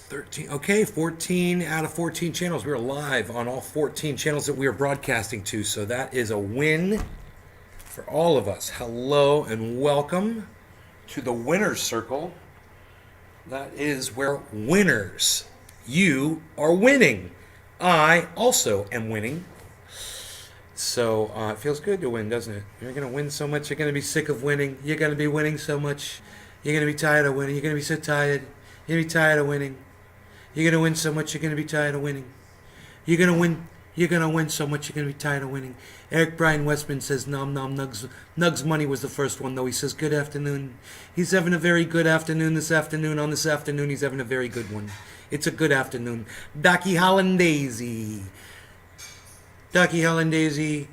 13. Okay, 14 out of 14 channels. We're live on all 14 channels that we are broadcasting to. So that is a win for all of us. Hello and welcome to the winner's circle. That is where winners. You are winning. I also am winning. So it feels good to win, doesn't it? You're going to win so much. You're going to be sick of winning. You're going to be winning so much. You're going to be tired of winning. You're going to be so tired. You're going to be tired of winning. You're going to win so much, you're going to be tired of winning. You're going to win. You're going to win so much, you're going to be tired of winning. Eric Brian Westman says, nom nom nugs. Nugs Money was the first one, though. He says, good afternoon. He's having a very good afternoon this afternoon. On this afternoon, he's having a very good one. It's a good afternoon. Ducky Hollandaise. Ducky Hollandaise.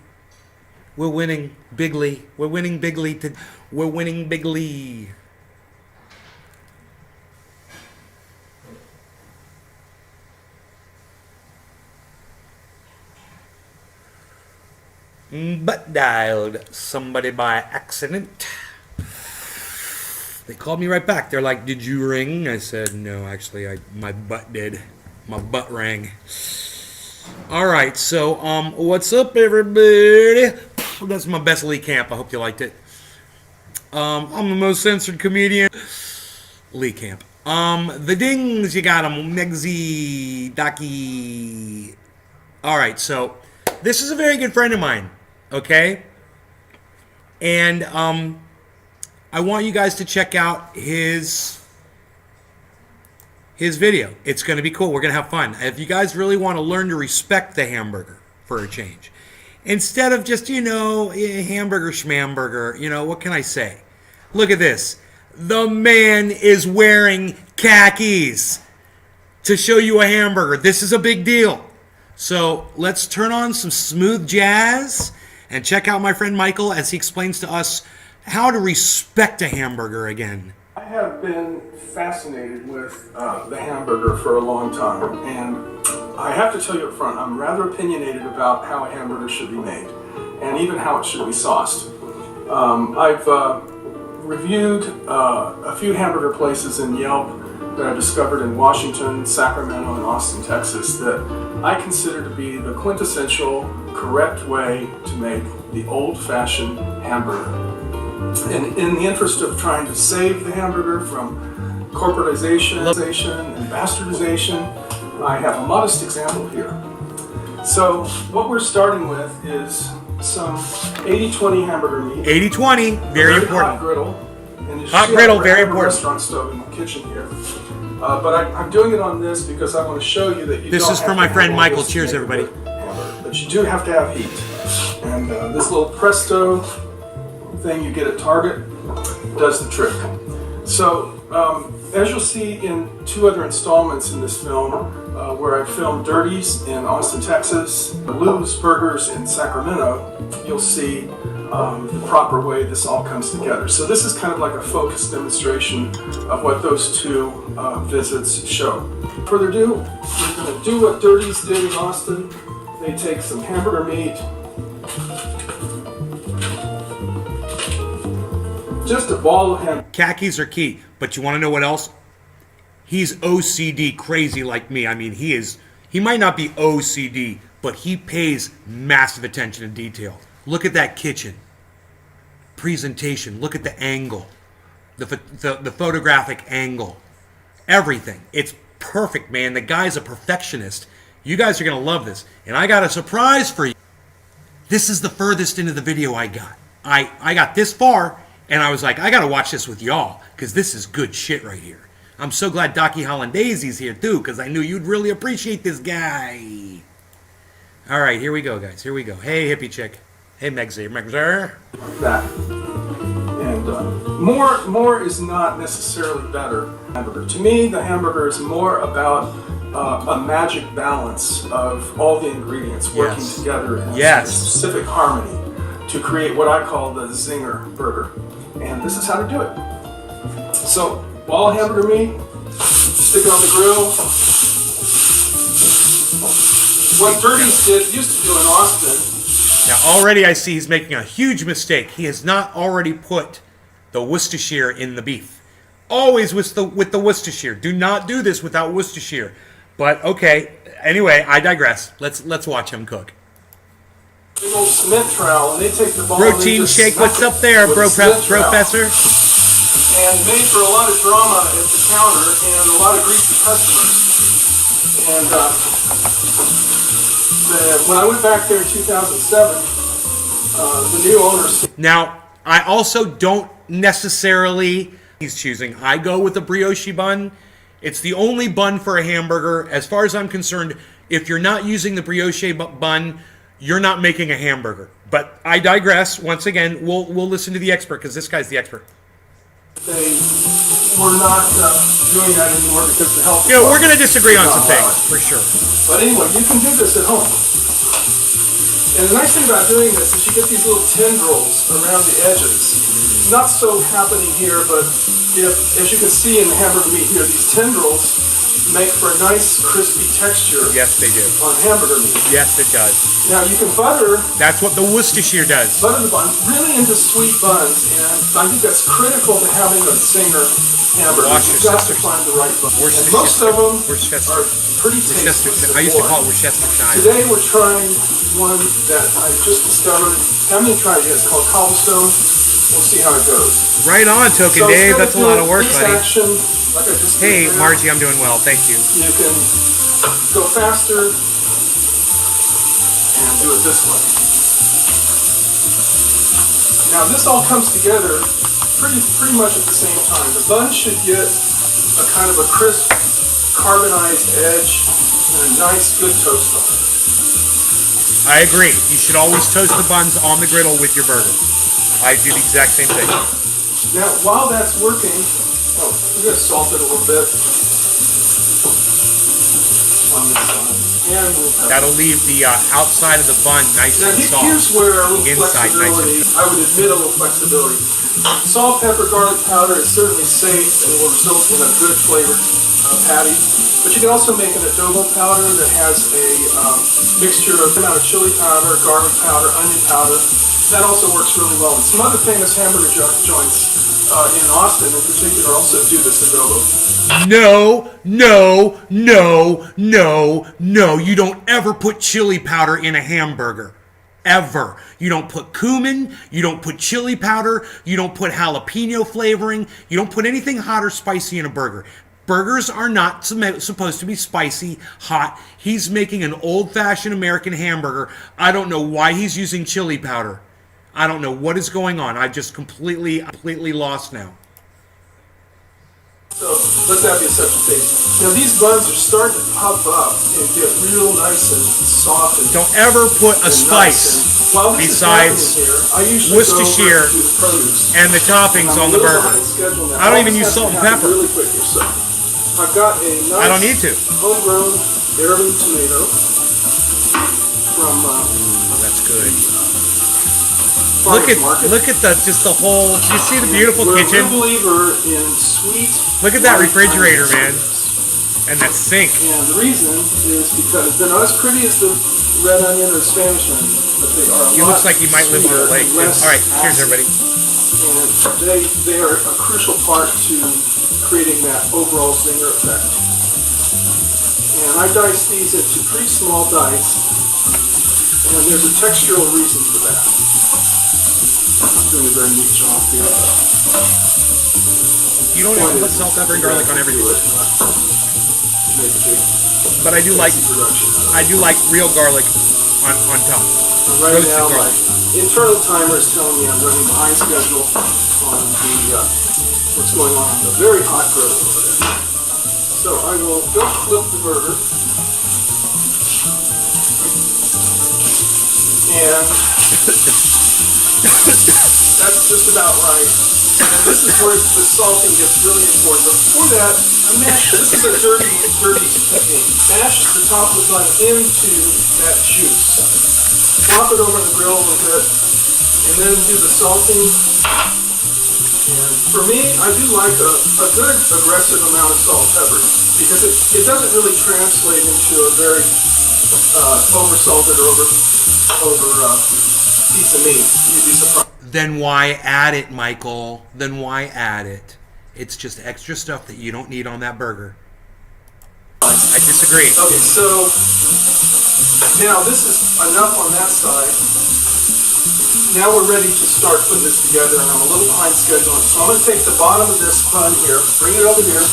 We're winning bigly. We're winning bigly. We're winning bigly. Butt dialed somebody by accident. They called me right back. They're like, did you ring? I said, no, actually, my butt did. My butt rang. All right, so what's up, everybody? That's my best Lee Camp. I hope you liked it. I'm the most censored comedian. Lee Camp. The dings, you got them. Megsy, Ducky. All right, so this is a very good friend of mine. Okay, and I want you guys to check out his video. It's going to be cool. We're going to have fun. If you guys really want to learn to respect the hamburger for a change, instead of just, hamburger schmamburger, what can I say? Look at this. The man is wearing khakis to show you a hamburger. This is a big deal. So let's turn on some smooth jazz and check out my friend Michael as he explains to us how to respect a hamburger again. I have been fascinated with the hamburger for a long time, and I have to tell you up front, I'm rather opinionated about how a hamburger should be made, and even how it should be sauced. I've reviewed a few hamburger places in Yelp that I discovered in Washington, Sacramento, and Austin, Texas, that I consider to be the quintessential correct way to make the old-fashioned hamburger. And in the interest of trying to save the hamburger from corporatization and bastardization, I have a modest example here. So what we're starting with is some 80-20 hamburger meat. 80-20, very important. Hot griddle. And hot griddle, very important. Restaurant stove in the kitchen here. But I'm doing it on this because I want to show you that you This don't is have for to my have friend all Michael. this Cheers, to make everybody. a good hamburger. But you do have to have heat. And this little Presto thing you get at Target does the trick. So, as you'll see in two other installments in this film, where I filmed Dirties in Austin, Texas, Lou's Burgers in Sacramento, you'll see the proper way this all comes together. So this is kind of like a focused demonstration of what those two visits show. Further ado, we're going to do what Dirties did in Austin. They take some hamburger meat, just a ball of hamburger. Khakis are key, but you want to know what else? He's OCD crazy like me. I mean, he might not be OCD, but he pays massive attention to detail. Look at that kitchen. Presentation. Look at the angle. The photographic angle. Everything. It's perfect, man. The guy's a perfectionist. You guys are going to love this. And I got a surprise for you. This is the furthest into the video I got. I got this far, and I was like, I got to watch this with y'all, because this is good shit right here. I'm so glad Ducky Hollandaise's here, too, because I knew you'd really appreciate this guy. All right, here we go, guys. Here we go. Hey, hippie chick. Hey, Megsy. That. And more is not necessarily better. Hamburger. To me, the hamburger is more about a magic balance of all the ingredients working together in a specific harmony to create what I call the zinger burger. And this is how to do it. So, ball of hamburger meat, stick it on the grill. What Dirties used to do in Austin. Now, already I see he's making a huge mistake. He has not already put the Worcestershire in the beef. Always with the Worcestershire. Do not do this without Worcestershire. But okay. Anyway, I digress. Let's watch him cook. Big old cement trowel, and they take the ball. Protein shake. What's up there, Professor? And made for a lot of drama at the counter and a lot of greasy customers. And when I went back there in 2007, the new owners. Now, I also don't necessarily. He's choosing. I go with the brioche bun. It's the only bun for a hamburger. As far as I'm concerned, if you're not using the brioche bun, you're not making a hamburger. But I digress. Once again, we'll listen to the expert because this guy's the expert. They were not doing that anymore because the health. You know, we're going to disagree on some things for sure. But anyway, you can do this at home. And the nice thing about doing this is you get these little tendrils around the edges. Not so happening here, but as you can see in the hamburger meat here, these tendrils make for a nice crispy texture. Yes, they do. On hamburger meat. Yes, it does. Now you can butter. That's what the Worcestershire does. Butter the bun really into sweet buns, and I think that's critical to having a Singer hamburger. You've got to find the right bun. And most of them are pretty tasty. I used to call it Worcestershire. Today we're trying one that I just discovered. Haven't even tried it yet. It's called Cobblestone. We'll see how it goes. Right on, Token Dave. That's a lot of work, buddy. Action, like I just hey, Margie, I'm doing well. Thank you. You can go faster and do it this way. Now this all comes together pretty much at the same time. The bun should get a kind of a crisp, carbonized edge and a nice, good toast on it. I agree. You should always toast the buns on the griddle with your burger. I do the exact same thing. Now, while that's working, we're going to salt it a little bit on this side. And that'll leave the outside of the bun nice and soft. Here's where a little inside flexibility, nice and I would admit a little flexibility. Salt, pepper, garlic powder is certainly safe and will result in a good flavored patty. But you can also make an adobo powder that has a mixture of amount of chili powder, garlic powder, onion powder. That also works really well. And some other famous hamburger joints in Austin in particular also do this adobo. No. You don't ever put chili powder in a hamburger. Ever. You don't put cumin, you don't put chili powder, you don't put jalapeno flavoring, you don't put anything hot or spicy in a burger. Burgers are not supposed to be spicy, hot. He's making an old-fashioned American hamburger. I don't know why he's using chili powder. I don't know what is going on. I've just completely lost now. So let that be such a taste. Now these buns are starting to puff up and get real nice and soft. And don't ever put a spice besides Worcestershire and the toppings on the burger. I don't even use salt and pepper. Really quick here, so I've got a nice I don't need to. Homegrown heirloom tomato from. That's good. Look at the whole. You see the beautiful kitchen. We're a believer in sweet. Look at that refrigerator, man, and that sink. And the reason is because they're not as pretty as the red onion or the Spanish onion, but they are. He looks like he might live on a lake. All right, cheers, everybody. And they are a crucial part to creating that overall zinger effect. And I dice these into pretty small dice, and there's a textural reason for that. I'm doing a very neat job here. You don't have to put salt, pepper, and garlic on everything. But I do like real garlic on top. Right now, my internal timer is telling me I'm running behind schedule on what's going on the very hot grill over there. So I will go flip the burger. And that's just about right. And this is where the salting gets really important. But before that, this is a dirty technique. Mash the top of the bun into that juice. Flop it over the grill a little bit, and then do the salting. And for me, I do like a good aggressive amount of salt and pepper because it doesn't really translate into a very over-salted or over piece of meat. You'd be surprised. Then why add it, Michael? Then why add it? It's just extra stuff that you don't need on that burger. I disagree. Okay, so now this is enough on that side. Now we're ready to start putting this together, and I'm a little behind schedule. So I'm going to take the bottom of this bun here, bring it over here.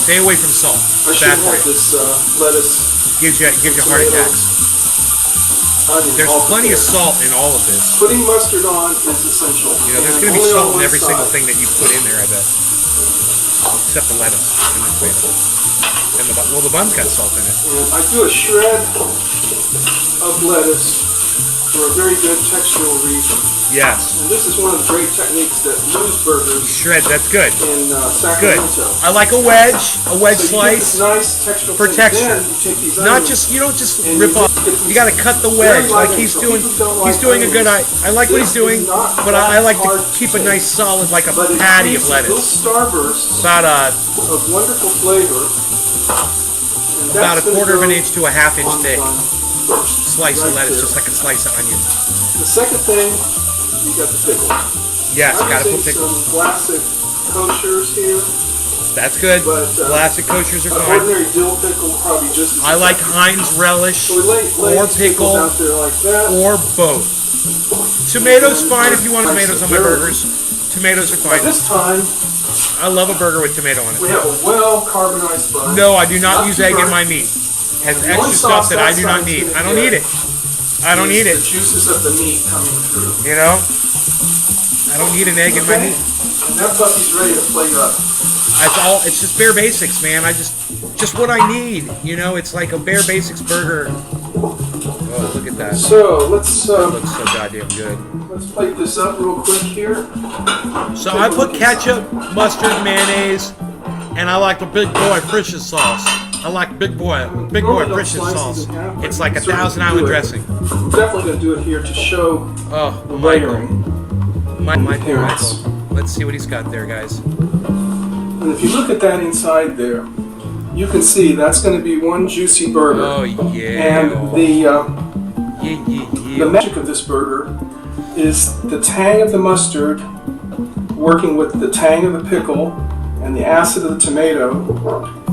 Stay away from salt. I should have this lettuce. Gives you heart attacks. There's plenty of salt in all of this. Putting mustard on is essential. You know, there's going to be salt in every single thing that you put in there, I bet. Except the lettuce and the tomato. And the bun's got salt in it. And I do a shred of lettuce for a very good textural reason. Yes. And this is one of the great techniques that Lou's Burgers shred. That's good. In Sacramento. Good. I like a wedge slice nice textural for texture. Not just you don't just rip off. You got to cut the wedge like he's doing. He's doing a good. I like what he's doing, but I like to keep a nice solid like a patty of lettuce. About of wonderful flavor. About a quarter of an inch to a half inch thick. Slice of lettuce, just like a slice of onion. The second thing, you got the pickle. Yes, got to put pickle. Some classic koshers here. That's good. But, classic koshers are fine. Ordinary dill pickle probably just as I like Heinz relish so or pickle out there like that. or both. Tomatoes fine if you want tomatoes on my burgers. Tomatoes are fine. This time, I love a burger with tomato on it. we have a well-carbonized bun. No, I do not use egg in my meat. Has extra stuff that I do not need. I don't need it. I don't need it. The juices of the meat coming through. You know? I don't need an egg in my meat. And that puppy's ready to plate up. It's just bare basics, man. Just what I need. You know, it's like a bare basics burger. Oh, look at that. So let's that looks so goddamn good. Let's plate this up real quick here. So I put ketchup, mustard, mayonnaise, and I like the big boy Frisch's sauce. I like big boy Frisch's sauce. It's like a Thousand Island dressing. I'm definitely going to do it here to show the layering. Michael. Let's see what he's got there, guys. And if you look at that inside there, you can see that's going to be one juicy burger. Oh yeah. And the magic of this burger is the tang of the mustard working with the tang of the pickle and the acid of the tomato,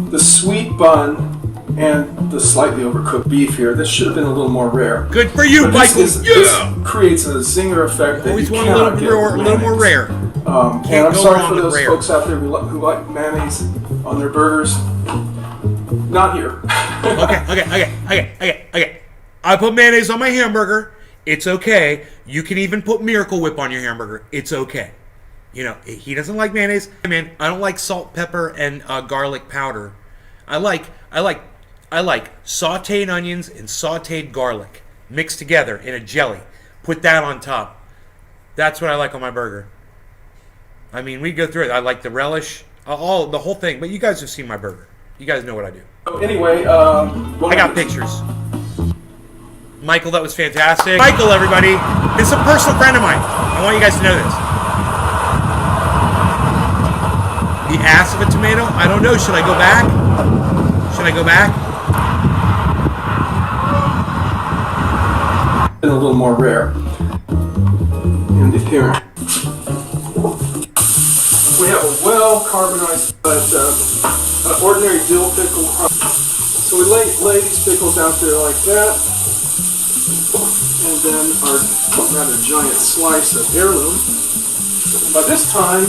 the sweet bun, and the slightly overcooked beef here. This should have been a little more rare. Good for you, Michael. This creates a zinger effect that always you want a little more rare. And I'm sorry for those folks out there who like mayonnaise on their burgers. Not here. Okay. I put mayonnaise on my hamburger. It's okay. You can even put Miracle Whip on your hamburger. It's okay. You know, he doesn't like mayonnaise. Man, I don't like salt, pepper, and garlic powder. I like sautéed onions and sautéed garlic mixed together in a jelly. Put that on top. That's what I like on my burger. I mean, we go through it. I like the relish, the whole thing. But you guys have seen my burger. You guys know what I do. Anyway, I got pictures. Michael, that was fantastic. Michael, everybody, is a personal friend of mine. I want you guys to know this. The ass of a tomato? I don't know. Should I go back? Should I go back? A little more rare in the appearance. We have a well-carbonized, but ordinary dill pickle. So we lay these pickles out there like that, and then our rather giant slice of heirloom. By this time,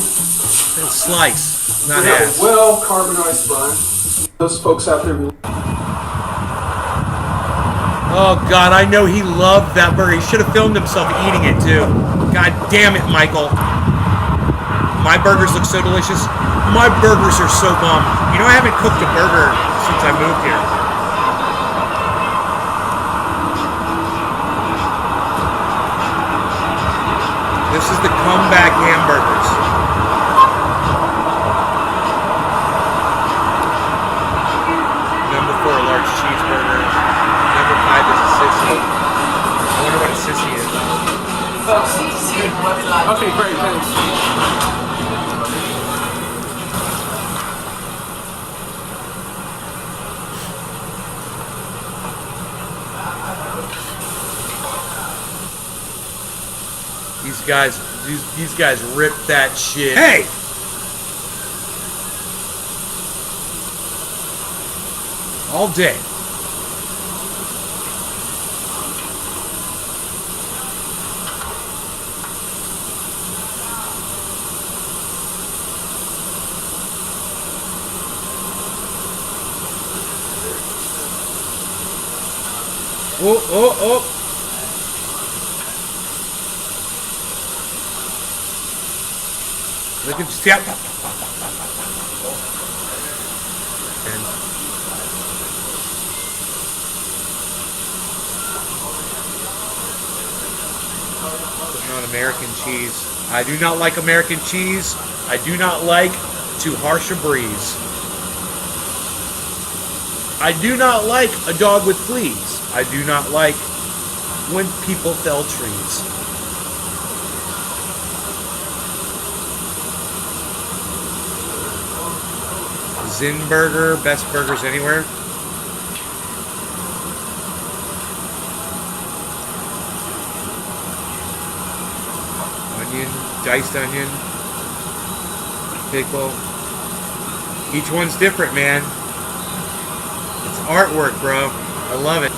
slice, not we have ass. A well-carbonized bun. Those folks out there. Oh God, I know he loved that burger. He should have filmed himself eating it too. God damn it, Michael. My burgers look so delicious. My burgers are so bomb. You know, I haven't cooked a burger since I moved here. This is the comeback hamburgers. Number 4, a large cheeseburger. Number 5 is a sissy. I wonder what a sissy is. Okay, great, thanks. These guys These guys rip that shit. Hey! All day. Oh. Look at step. And putting on American cheese. I do not like American cheese. I do not like too harsh a breeze. I do not like a dog with fleas. I do not like when people fell trees. Zinburger, best burgers anywhere. Onion, diced onion, pickle. Each one's different, man. It's artwork, bro. I love it.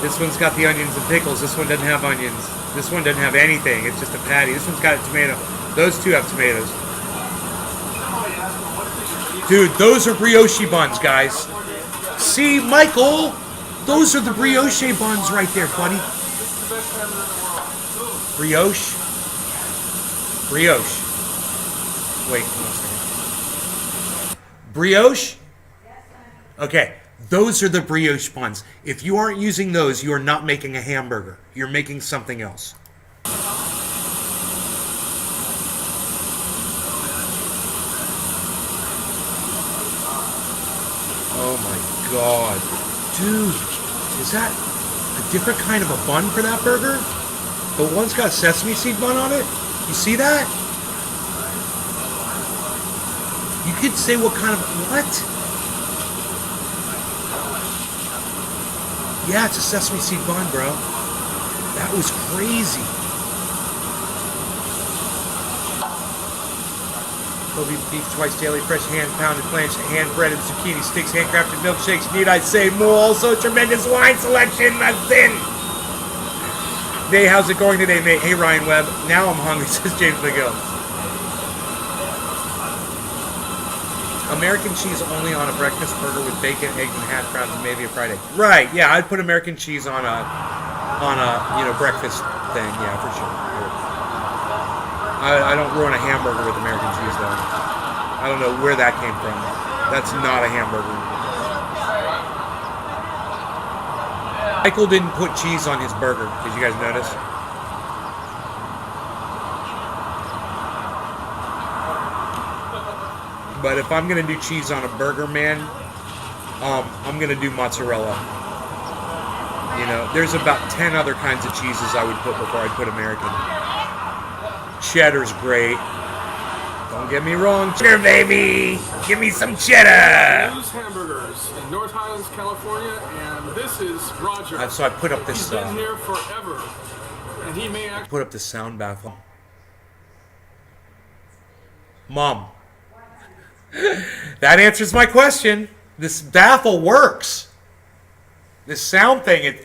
This one's got the onions and pickles. This one doesn't have onions. This one doesn't have anything. It's just a patty. This one's got a tomato. Those two have tomatoes. Dude, those are brioche buns, guys. See, Michael? Those are the brioche buns right there, buddy. Brioche? Brioche. Wait, hold on a second. Brioche? Okay, those are the brioche buns. If you aren't using those, you are not making a hamburger. You're making something else. Oh my god. Dude, is that a different kind of a bun for that burger? The one's got a sesame seed bun on it? You see that? You could say what kind of... What? Yeah, it's a sesame seed bun, bro. That was crazy. Kobe beef twice daily, fresh hand-pounded planch, hand-breaded zucchini sticks, handcrafted milkshakes. Need I say more? Also, tremendous wine selection. That's in. Hey, how's it going today, mate? Hey, Ryan Webb. Now I'm hungry, says James McGill. American cheese only on a breakfast burger with bacon, eggs, and hash browns, and maybe a fried egg. Right? Yeah, I'd put American cheese on a breakfast thing. Yeah, for sure. I don't ruin a hamburger with American cheese, though. I don't know where that came from. That's not a hamburger. Michael didn't put cheese on his burger. Did you guys notice? But if I'm going to do cheese on a burger, man, I'm going to do mozzarella. You know, there's about 10 other kinds of cheeses I would put before I'd put American. Cheddar's great. Don't get me wrong, cheddar, baby. Give me some cheddar. Blues Hamburgers in North Highlands, California, and this is Roger. So I put up this. He's been here forever, and he may actually put up this sound baffle. Mom, that answers my question. This baffle works. This sound thing,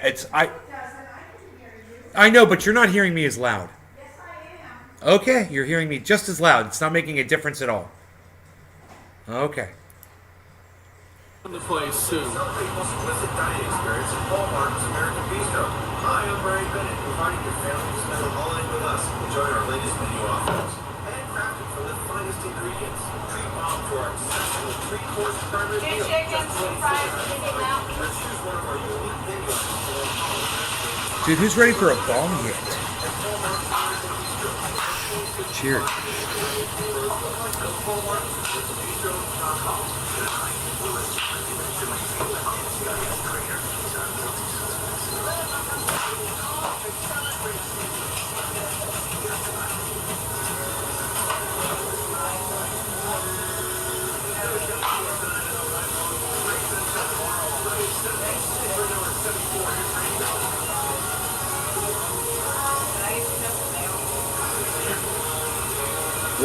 I know, but you're not hearing me as loud. Okay, you're hearing me just as loud. It's not making a difference at all. Okay. the place too. Explicit dining experience at Hallmark's American Bistro. Hi, I'm Barry Bennett, inviting your family to spend a holiday with us. Enjoy our latest menu offerings. Handcrafted from the finest ingredients. Treat mom to our exceptional three-course primary meal. Chicken, fries, Mickey Mouse. Let's choose one of our unique menu items. Dude, who's ready for a bong hit? Cheers.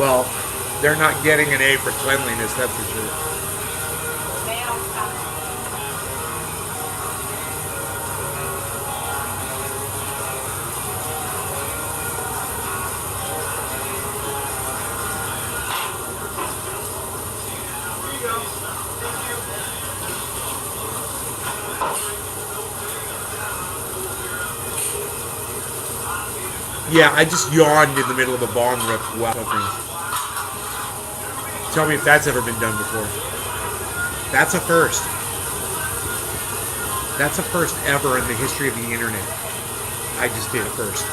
Well, they're not getting an A for cleanliness, that's for sure. Yeah, I just yawned in the middle of a bong rip while cooking. Tell me if that's ever been done before. That's a first. That's a first ever in the history of the internet. I just did it first.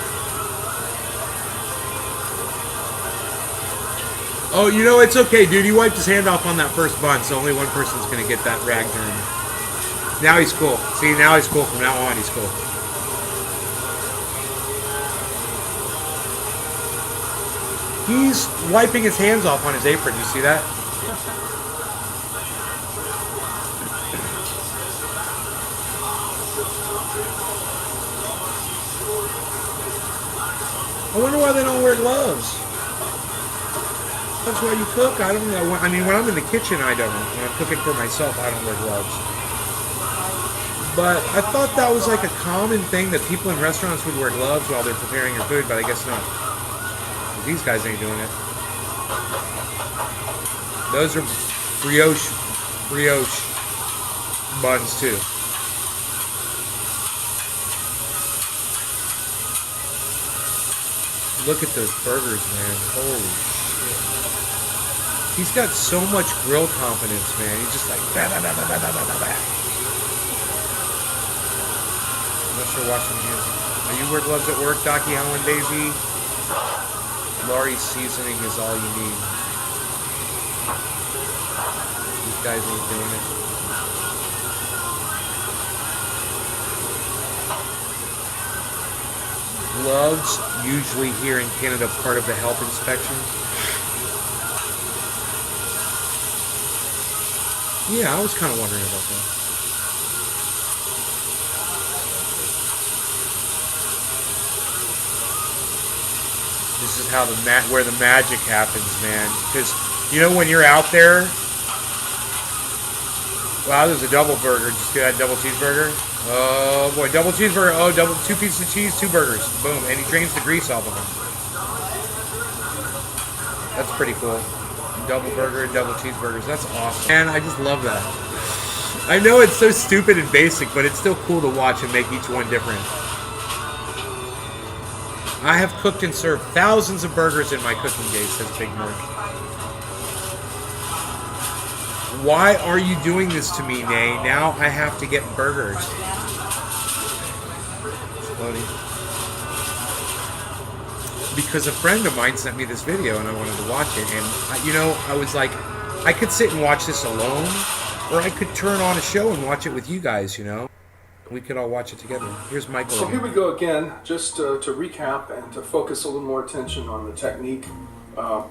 Oh, you know, it's okay, dude. He wiped his hand off on that first bun, so only one person's going to get that rag turned. Now he's cool. See, now he's cool. From now on, he's cool. He's wiping his hands off on his apron. You see that? I wonder why they don't wear gloves. That's why you cook. I don't know. I mean, when I'm in the kitchen, I don't. When I'm cooking for myself, I don't wear gloves. But I thought that was like a common thing that people in restaurants would wear gloves while they're preparing your food, but I guess not. These guys ain't doing it. Those are brioche buns too. Look at those burgers, man. Holy shit. He's got so much grill confidence, man. He's just like bah, bah, bah, bah, bah, bah, bah, bah. Unless you're washing hands. Are you wear gloves at work, Docky, Helen, Daisy? Laurie's seasoning is all you need. These guys ain't doing it. Gloves, usually here in Canada, part of the health inspection. Yeah, I was kind of wondering about that. This is how where the magic happens, man. Because you know when you're out there. Wow, there's a double burger. Just get that double cheeseburger. Oh boy, double cheeseburger. Oh, 2 pieces of cheese, 2 burgers. Boom, and he drains the grease off of them. That's pretty cool. Double burger, double cheeseburgers. That's awesome. And I just love that. I know it's so stupid and basic, but it's still cool to watch and make each one different. I have cooked and served thousands of burgers in my cooking days, says Big Merc. Why are you doing this to me, Nay? Now I have to get burgers. Loading. Because a friend of mine sent me this video and I wanted to watch it. And, I was like, I could sit and watch this alone, or I could turn on a show and watch it with you guys, We could all watch it together. Here's Michael. So here we go again, just to recap and to focus a little more attention on the technique.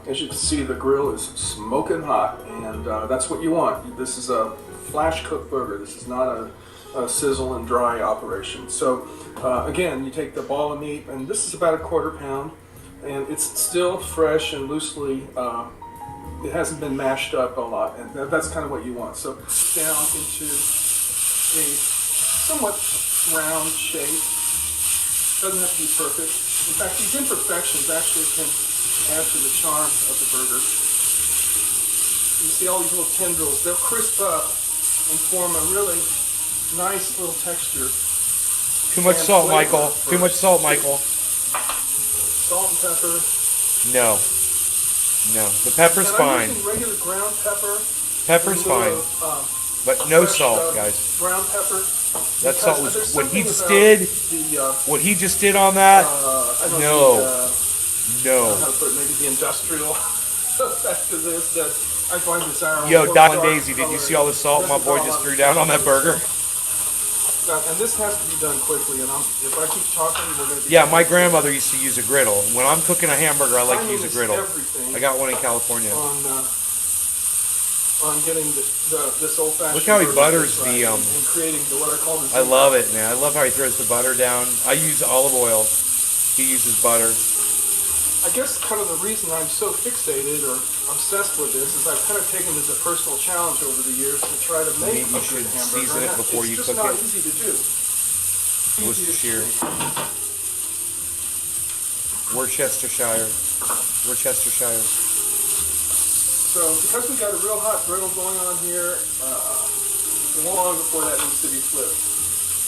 As you can see, the grill is smoking hot, and that's what you want. This is a flash cook burger. This is not a sizzle and dry operation. So again, you take the ball of meat, and this is about a 1/4 pound, and it's still fresh and loosely. It hasn't been mashed up a lot, and that's kind of what you want. So down into a somewhat round shape. Doesn't have to be perfect. In fact, these imperfections actually can add to the charm of the burger. You see all these little tendrils. They'll crisp up and form a really nice little texture. Too much salt, Michael. Too much salt, Michael. Salt and pepper. No. The pepper's fine. I'm using regular ground pepper. Pepper's fine. But no salt, guys. Ground pepper. That salt was what he just did. What he just did on that. No. I don't know how to put maybe the industrial effect of this that I find desirable. Yo, Doc and Daisy, did you see all the salt my boy just threw down on that burger? And this has to be done quickly, and if I keep talking, we're going to be... Yeah, my grandmother used to use a griddle. When I'm cooking a hamburger, I like to use a griddle. I got one in California. On getting this old-fashioned... Look how he butters and creating what I call the... I love it, man. I love how he throws the butter down. I use olive oil. He uses butter. I guess kind of the reason I'm so fixated or obsessed with this is I've kind of taken it as a personal challenge over the years to try to make Maybe a you good should hamburger. season it and before you it's cook just not it. easy to do. Worcestershire. Worcestershire. Worcestershire. So because we got a real hot griddle going on here, it won't long before that needs to be flipped.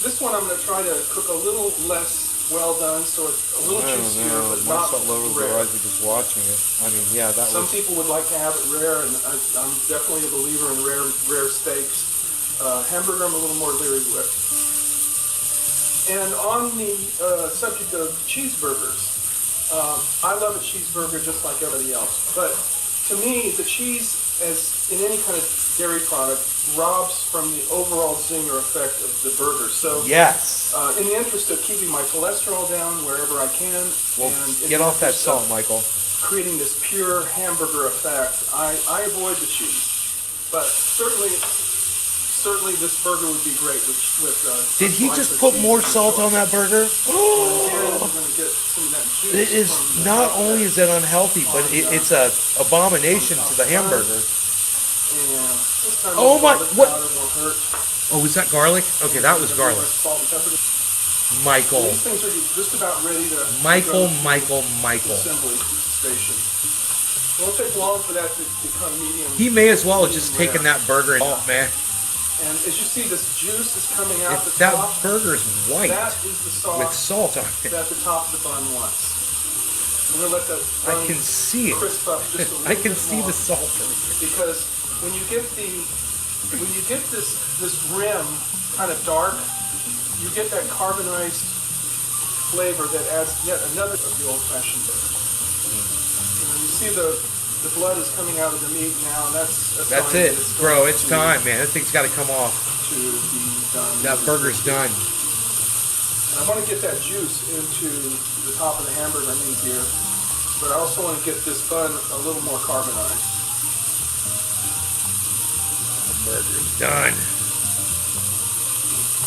This one I'm going to try to cook a little less well done, so it's a little I don't juicier, know. but My not salt levels are rare. rising just watching it. I mean, yeah, that Some was... people would like to have it rare, and I'm definitely a believer in rare steaks. Hamburger I'm a little more leery with. And on the subject of cheeseburgers, I love a cheeseburger just like everybody else. But to me, the cheese, as in any kind of dairy product, robs from the overall zinger effect of the burger. So Yes. in the interest of keeping my cholesterol down wherever I can, Well, and in get the off that interest salt, of Michael. creating this pure hamburger effect, I avoid the cheese. But certainly this burger would be great with Did he just put more salt on that burger? It is not only is it unhealthy, but it's a abomination to the hamburger. Oh my! What? Oh, was that garlic? Okay, that was garlic. Michael. These things are just about ready to Michael. assembly station. It won't take long for that to become medium. He may as well have just taken that burger and man. And as you see, this juice is coming out the That top. burger's white That is the sauce with salt on it. that the top of the bun wants. I'm gonna let that I bun can see it. crisp up just a little I can bit see more. the salt. Because when you get this rim kind of dark, you get that carbonized flavor that adds yet another of the old-fashioned burger. You see the blood is coming out of the meat now, and that's a That's sign it, that bro. going It's time, man. That thing's got to come off. to be done. That burger's done. I want to get that juice into the top of the hamburger meat here, but I also want to get this bun a little more carbonized. Burger's done.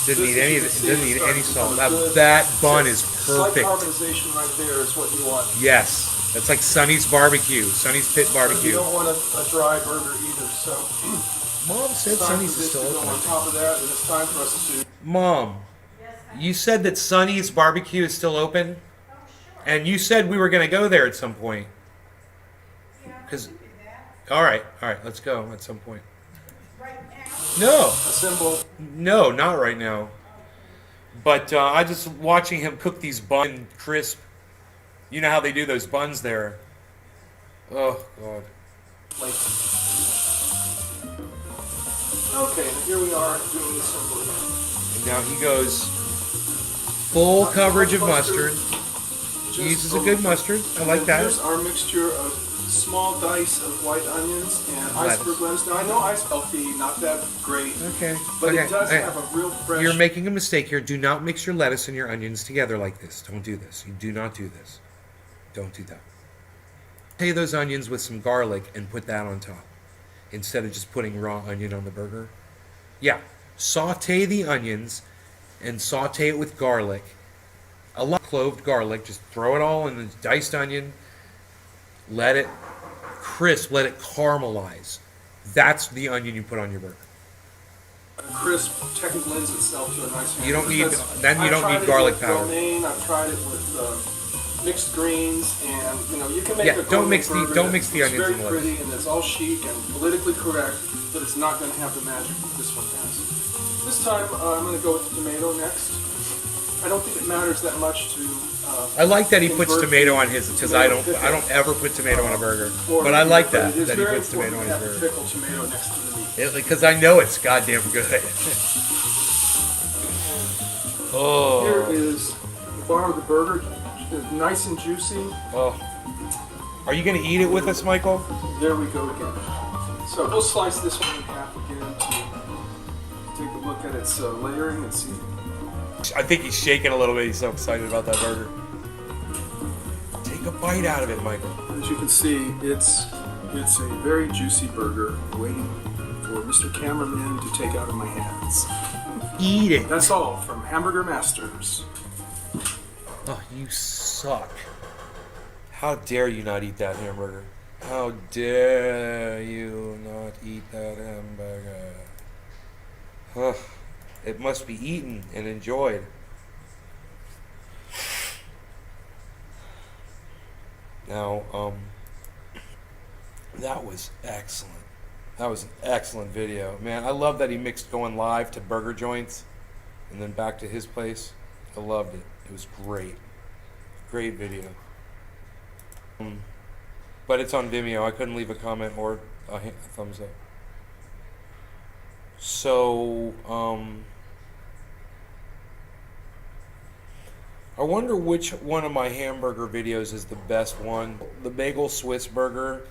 Didn't This, need as any. you can see, Didn't is need starting any to salt. become a good- That bun is Slight perfect. carbonization right there is what you want. Yes, that's like Sonny's barbecue. Sonny's Pit You Barbecue. don't want a dry burger either, so Mom said it's time Sonny's for is this to still go open. on top of that, and it's time for us to Mom, you said that Sonny's barbecue is still open, and you said we were going to go there at some point. Cause, all right, let's go at some point. No, assemble. no, not right now. But I just watching him cook these bun crisp. You know how they do those buns there. Oh God. Like, okay, and here we are doing the assembly. And now he goes full coverage of mustard. Just Uses a good mustard. I like that. Here's our mixture of small dice of white onions and Lettuce. iceberg lettuce. Now I know ice healthy, not that great, Okay. but okay. it does okay. have a real fresh. You're making a mistake here. Do not mix your lettuce and your onions together like this. Don't do this. You do not do this. Don't do that. Saute those onions with some garlic and put that on top instead of just putting raw onion on the burger. Yeah. Saute the onions and saute it with garlic. A lot of cloved garlic. Just throw it all in the diced onion. Let it crisp. Let it caramelize. That's the onion you put on your burger. Crisp technically lends itself to a nice. You don't need- because then you I've don't tried need it garlic with powder. romaine, I've tried it with mixed greens, and you can make Yeah, a don't gourmet mix the- burger don't mix the that's onions very and lettuce. pretty and it's all chic and politically correct, but it's not going to have the magic that this one has. This time I'm going to go with the tomato next. I don't think it matters that much to. I like that he puts convert tomato on his because I don't tomato ever put tomato on a burger, or- but I like but that it is that he very puts tomato on important his to have burger a pickled tomato next to the meat. because I know it's goddamn good. Oh, Here is the bar of the burger. It's nice and juicy. oh, are you gonna eat it with us, Michael? There we go again. So we'll slice this one in half again to take a look at its layering and see. I think he's shaking a little bit. He's so excited about that burger. Take a bite out of it, Michael. As you can see, it's a very juicy burger waiting for Mr. Cameraman to take out of my hands. Eat it. That's all from Hamburger Masters. Oh, you suck. How dare you not eat that hamburger? How dare you not eat that hamburger? Huh. It must be eaten and enjoyed. Now, that was excellent. That was an excellent video. Man, I love that he mixed going live to burger joints and then back to his place. I loved it. It was great. Great video. But it's on Vimeo. I couldn't leave a comment or a thumbs up. So, I wonder which one of my hamburger videos is the best one. The bagel Swiss burger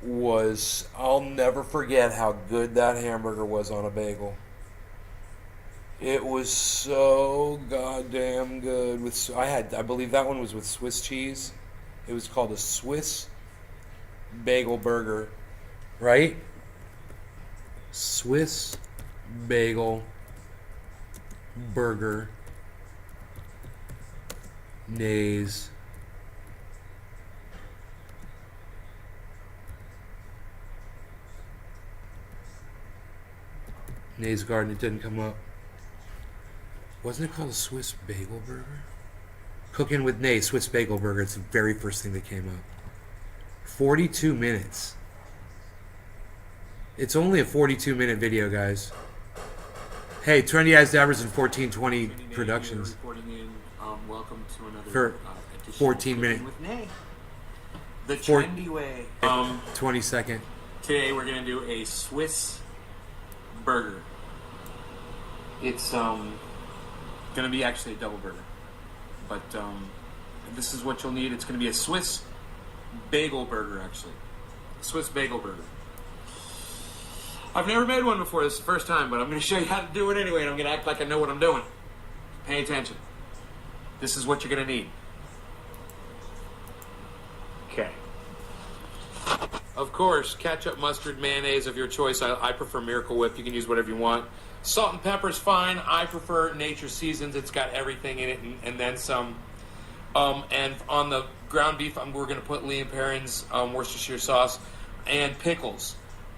was, I'll never forget how good that hamburger was on a bagel. It was so goddamn good. I believe that one was with Swiss cheese. It was called a Swiss bagel burger, right? Swiss bagel burger. Nays. Nays Garden, it didn't come up. Wasn't it called a Swiss bagel burger? Cooking with Nay, Swiss bagel burger. It's the very first thing that came up. 42 minutes. It's only a 42-minute video, guys. Hey, Trendy Eyes Dabbers and 1420 Productions. Welcome to another For 14 minutes. with Nay. The trendy way. 20-second. Today we're gonna do a Swiss burger. It's gonna be actually a double burger, but this is what you'll need. It's gonna be a Swiss bagel burger, actually. Swiss bagel burger. I've never made one before. This is the first time, but I'm gonna show you how to do it anyway, and I'm gonna act like I know what I'm doing. Pay attention. This is what you're gonna need. Okay. Of course, ketchup, mustard, mayonnaise of your choice. I prefer Miracle Whip. You can use whatever you want. Salt and pepper's fine. I prefer Nature's Seasons. It's got everything in it and then some. And on the ground beef, we're going to put Lee & Perrins Worcestershire sauce and pickles.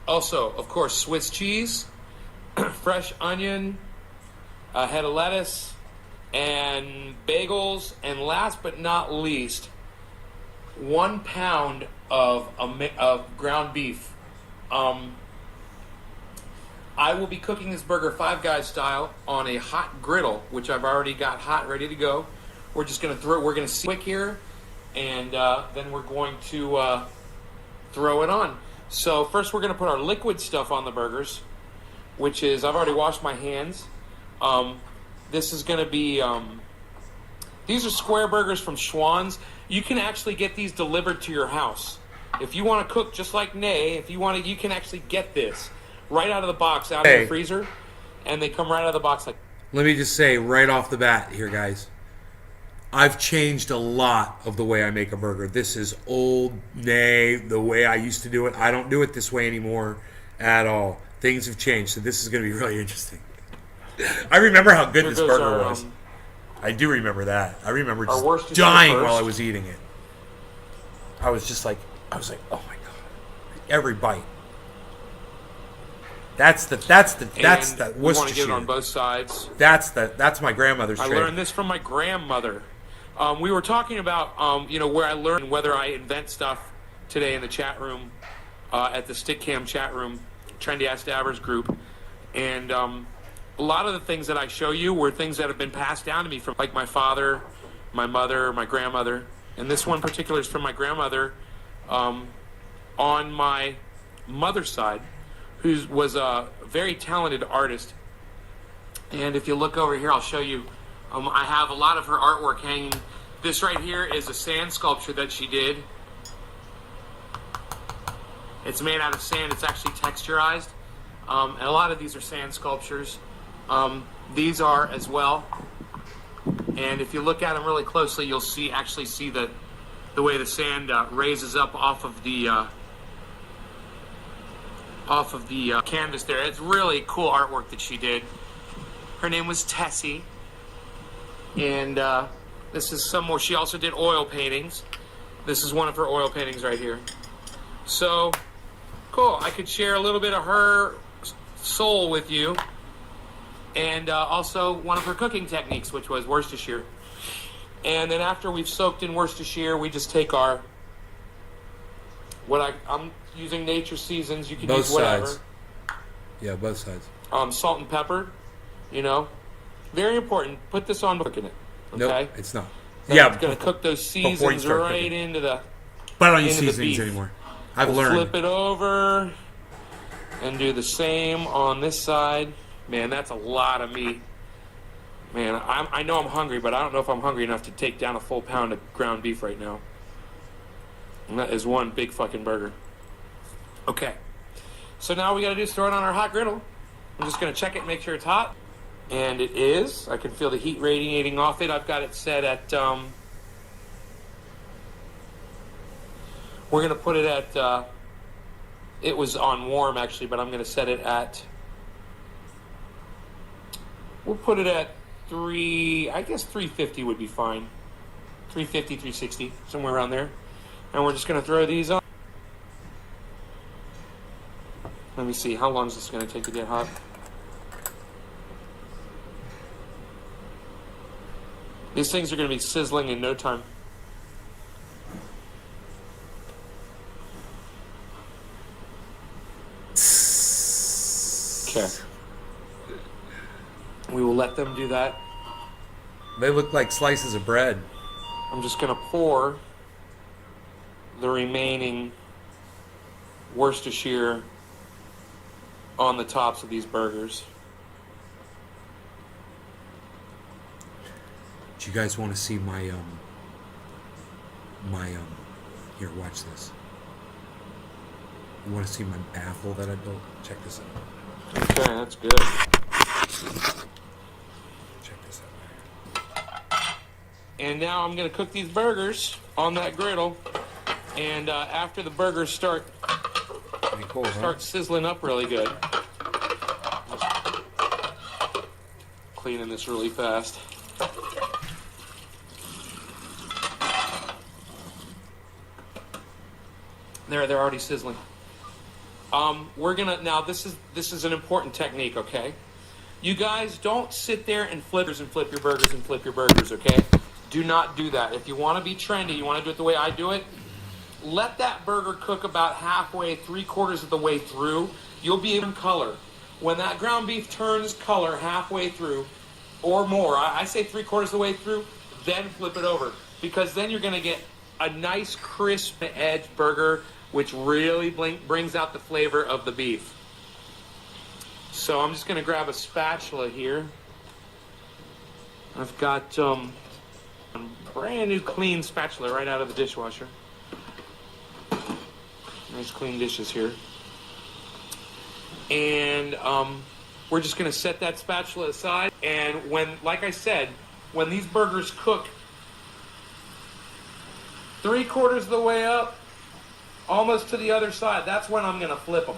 Also, of course, Swiss cheese, fresh onion, a head of lettuce, and bagels. And last but not least, 1 pound of ground beef. I will be cooking this burger Five Guys style on a hot griddle, which I've already got hot, ready to go. We're just going to we're going to see quick here, and then we're going to throw it on. So first we're going to put our liquid stuff on the burgers, which is, I've already washed my hands. This is going to be, these are square burgers from Schwann's. You can actually get these delivered to your house. If you want to cook just like Nay, if you want to, you can actually get this right out of the box, out of the freezer, and they come right out of the box like. Let me just say right off the bat here, guys. I've changed a lot of the way I make a burger. This is old Nay, the way I used to do it. I don't do it this way anymore at all. Things have changed, so this is going to be really interesting. I remember how good this burger was. I do remember that. I remember just dying while I was eating it. I was like, oh my god, every bite. That's the Worcestershire. We want to get it on both sides. That's my grandmother's trick. I learned this from my grandmother. We were talking about where I learned, whether I invent stuff today in the chat room, at the Stickcam chat room, Trendy Ass Dabbers group, and a lot of the things that I show you were things that have been passed down to me from like my father, my mother, my grandmother, and this one particular is from my grandmother, on my mother's side, who was a very talented artist. And if you look over here, I'll show you. I have a lot of her artwork hanging. This right here is a sand sculpture that she did. It's made out of sand. It's actually texturized. And a lot of these are sand sculptures. These are as well. And if you look at them really closely, you'll actually see the way the sand raises up off of the canvas there. It's really cool artwork that she did. Her name was Tessie. And this is some more. She also did oil paintings. This is one of her oil paintings right here. So, cool. I could share a little bit of her soul with you. And also one of her cooking techniques, which was Worcestershire. And then after we've soaked in Worcestershire, we just take our... I'm using Nature Seasons. You can Both use whatever. sides. Yeah, both sides. Salt and pepper, you know. Very important. Put this on cooking it. Okay? Nope, it's not. Then Yeah, it's going to cook those before you seasons start right cooking. into the... But I don't use into the seasonings beef. anymore. I've We'll learned. flip it over and do the same on this side. Man, that's a lot of meat. Man, I know I'm hungry, but I don't know if I'm hungry enough to take down a full pound of ground beef right now. And that is one big fucking burger. Okay. So now we got to do is throw it on our hot griddle. I'm just going to check it, make sure it's hot. And it is. I can feel the heat radiating off it. I've got it set at... we're going to put it at... it was on warm, actually, but I'm going to set it at... We'll put it at 350 would be fine. 350, 360, somewhere around there. And we're just going to throw these on. Let me see, how long is this going to take to get hot? These things are going to be sizzling in no time. Okay. We will let them do that. They look like slices of bread. I'm just going to pour the remaining Worcestershire on the tops of these burgers. Do you guys want to see my here, watch this. You want to see my baffle that I built? Check this out. Okay, that's good. Check this out. And now I'm going to cook these burgers on that griddle. And after the burgers start Pretty cool, huh? start sizzling up really good. Cleaning this really fast. They're already sizzling. We're gonna now. This is an important technique, okay? You guys don't sit there and flip your burgers, okay? Do not do that. If you want to be trendy, you want to do it the way I do it. Let that burger cook about halfway, 3/4 of the way through. You'll be in color. When that ground beef turns color halfway through, or more, I say 3/4 of the way through, then flip it over, because then you're gonna get a nice crisp edge burger, which really brings out the flavor of the beef. So I'm just going to grab a spatula here. I've got a brand new clean spatula right out of the dishwasher. Nice clean dishes here. And we're just going to set that spatula aside. And when, like I said, when these burgers cook 3/4 of the way up, almost to the other side, that's when I'm going to flip them.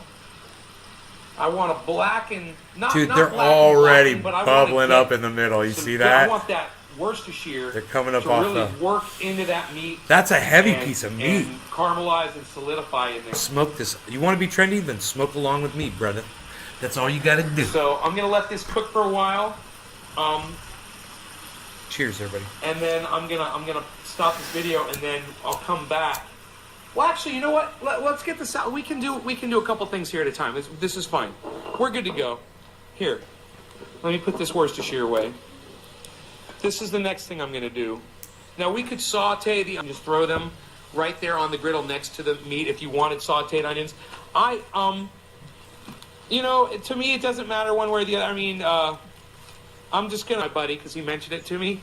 I want to blacken, Dude, they're already but I bubbling get up in the middle. You some- see I that? want that Worcestershire They're coming up to off really the... work into that meat. That's a heavy and- piece of meat. And caramelize and solidify in there. Smoke this. You want to be trendy? Then smoke along with me, brother. That's all you got to do. So I'm going to let this cook for a while. Cheers, everybody. And then I'm gonna stop this video, and then I'll come back. Well, actually, you know what? Let's get this out. We can do a couple things here at a time. This is fine. We're good to go. Here, let me put this Worcestershire away. This is the next thing I'm gonna do. Now we could saute and just throw them right there on the griddle next to the meat if you wanted sauteed onions. To me it doesn't matter one way or the other. I mean, I'm just gonna, my buddy, because he mentioned it to me.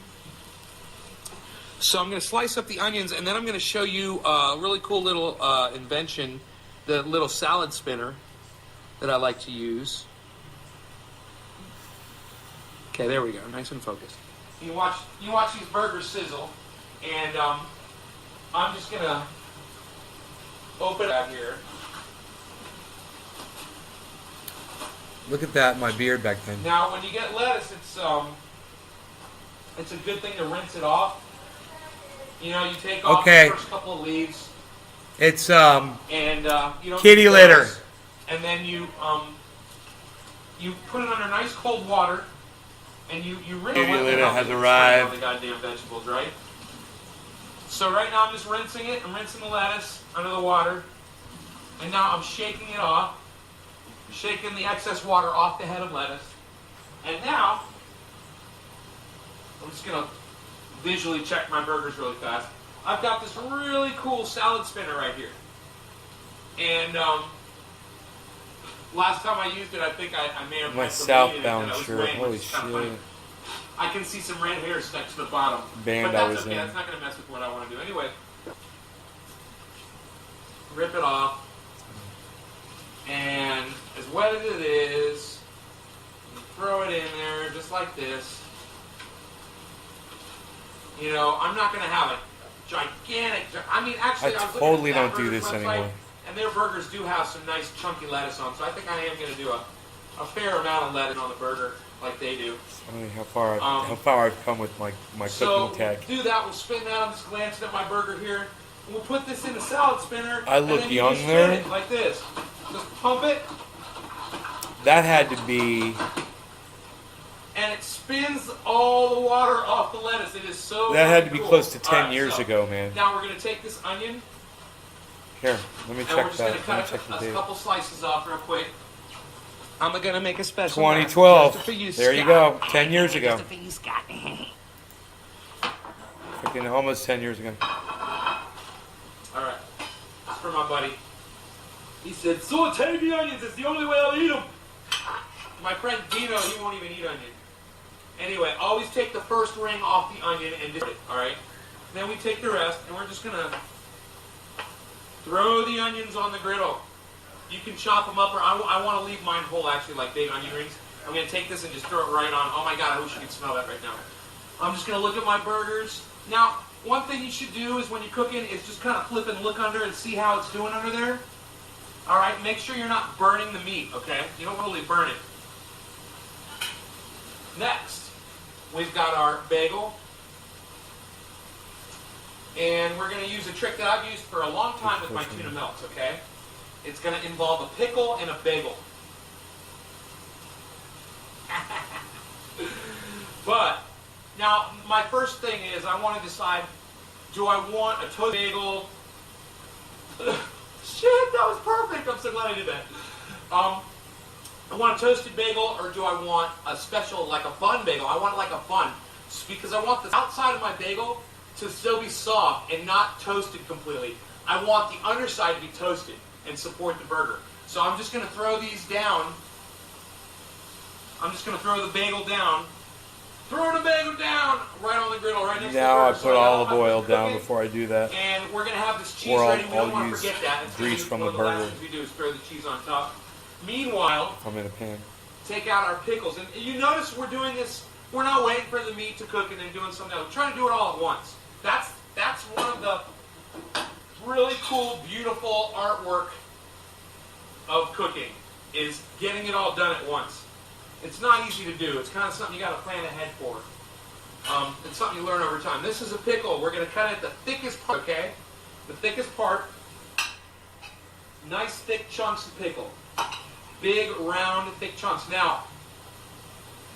So I'm going to slice up the onions, and then I'm going to show you a really cool little invention, the little salad spinner that I like to use. Okay, there we go, nice and focused. You watch these burgers sizzle, and I'm just going to open it out here. Look at that, my beard back then. Now, when you get lettuce, it's a good thing to rinse it off. You know, you take off Okay. the first couple of leaves, It's and you don't kitty use litter. those. And then you put it under nice cold water, and you rinse Kitty it. litter has All arrived. the goddamn vegetables, right? So right now I'm just rinsing it. I'm rinsing the lettuce under the water, and now I'm shaking it off, shaking the excess water off the head of lettuce, and now I'm just gonna visually check my burgers really fast. I've got this really cool salad spinner right here. And last time I used it, I think I may have My had some southbound meat in it that I was shirt. weighing, Holy which is kinda funny. shit. I can see some red hair stuck to the bottom. Band but I that's was okay. in. That's not going to mess with what I want to do. Anyway, rip it off. And as wet as it is, you throw it in there just like this. You know, I'm not going to have a gigantic... I mean, actually, I was looking totally at that don't do burger's this website, anymore. and their burgers do have some nice chunky lettuce on, so I think I am going to do a fair amount of lettuce on the burger like they do. I mean, how far I've come with my So cooking tech. we'll do that. We'll spin that. I'm just glancing at my burger here. And we'll put this in a salad spinner. I and look then you young just there. spin it like this. Just pump it, That had to be. and it spins all the water off the lettuce. It is so. That had to be cool. close to 10 All right, years so ago, man. Now we're gonna take this onion, Here, let me and check we're just that. gonna Let me cut check the a date. couple slices off real quick. I'm gonna make a special. 2012. just for you, There you Scott. go. 10 years ago. Just for you, Scott. Freaking almost 10 years ago. All right, that's for my buddy. He said, saute the onions, it's the only way I'll eat them. My friend Dino, he won't even eat onion. Anyway, always take the first ring off the onion and dip it, all right? Then we take the rest, and we're just going to throw the onions on the griddle. You can chop them up, or I want to leave mine whole, actually, like big onion rings. I'm going to take this and just throw it right on. Oh, my God, I wish you could smell that right now. I'm just going to look at my burgers. Now, one thing you should do is when you're cooking is just kind of flip and look under and see how it's doing under there. All right, make sure you're not burning the meat, okay? You don't really burn it. Next, we've got our bagel. And we're going to use a trick that I've used for a long time with my tuna melts, okay? It's going to involve a pickle and a bagel. But, now, my first thing is I want to decide, do I want a toasted bagel? Shit, that was perfect. I'm so glad I did that. I want a toasted bagel, or do I want a special, like a bun bagel? I want like a bun, because I want the outside of my bagel to still be soft and not toasted completely. I want the underside to be toasted and support the burger. So I'm just going to throw these down. I'm just going to throw the bagel down. Throw the bagel down right on the griddle, right next to the Now I burger. put So olive got my oil food down cooking. before I do that. And we're going to have this cheese Or ready. We don't I'll want to use forget that. It's grease from one the of the burger. last things we do is throw the cheese on top. Meanwhile, I'm in a pan. take out our pickles. And you notice we're doing this, we're not waiting for the meat to cook and then doing something else. We're trying to do it all at once. That's one of the really cool, beautiful artwork of cooking, is getting it all done at once. It's not easy to do. It's kind of something you got to plan ahead for. It's something you learn over time. This is a pickle. We're going to cut it the thickest part, okay? The thickest part. Nice thick chunks of pickle. Big, round, thick chunks. Now,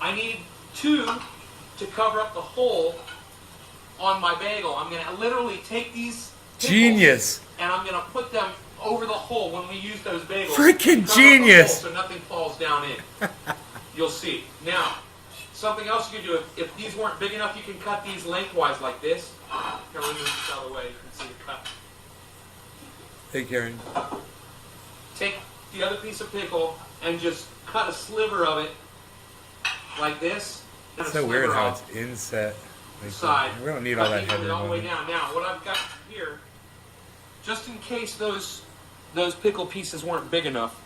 I need 2 to cover up the hole on my bagel. I'm going to literally take these pickles Genius. and I'm going to put them over the hole when we use those bagels. Freaking Cover up the genius. hole so nothing falls down in. You'll see. Now, something else you can do, if these weren't big enough, you can cut these lengthwise like this. Here, let me move this out of the way. You can see the cut. Hey, Karen. Take the other piece of pickle and just cut a sliver of it like this. And It's a so weird sliver how off it's inset. the side. We don't need all that Cut heavy all the way money. down. Now, what I've got here, just in case those pickle pieces weren't big enough,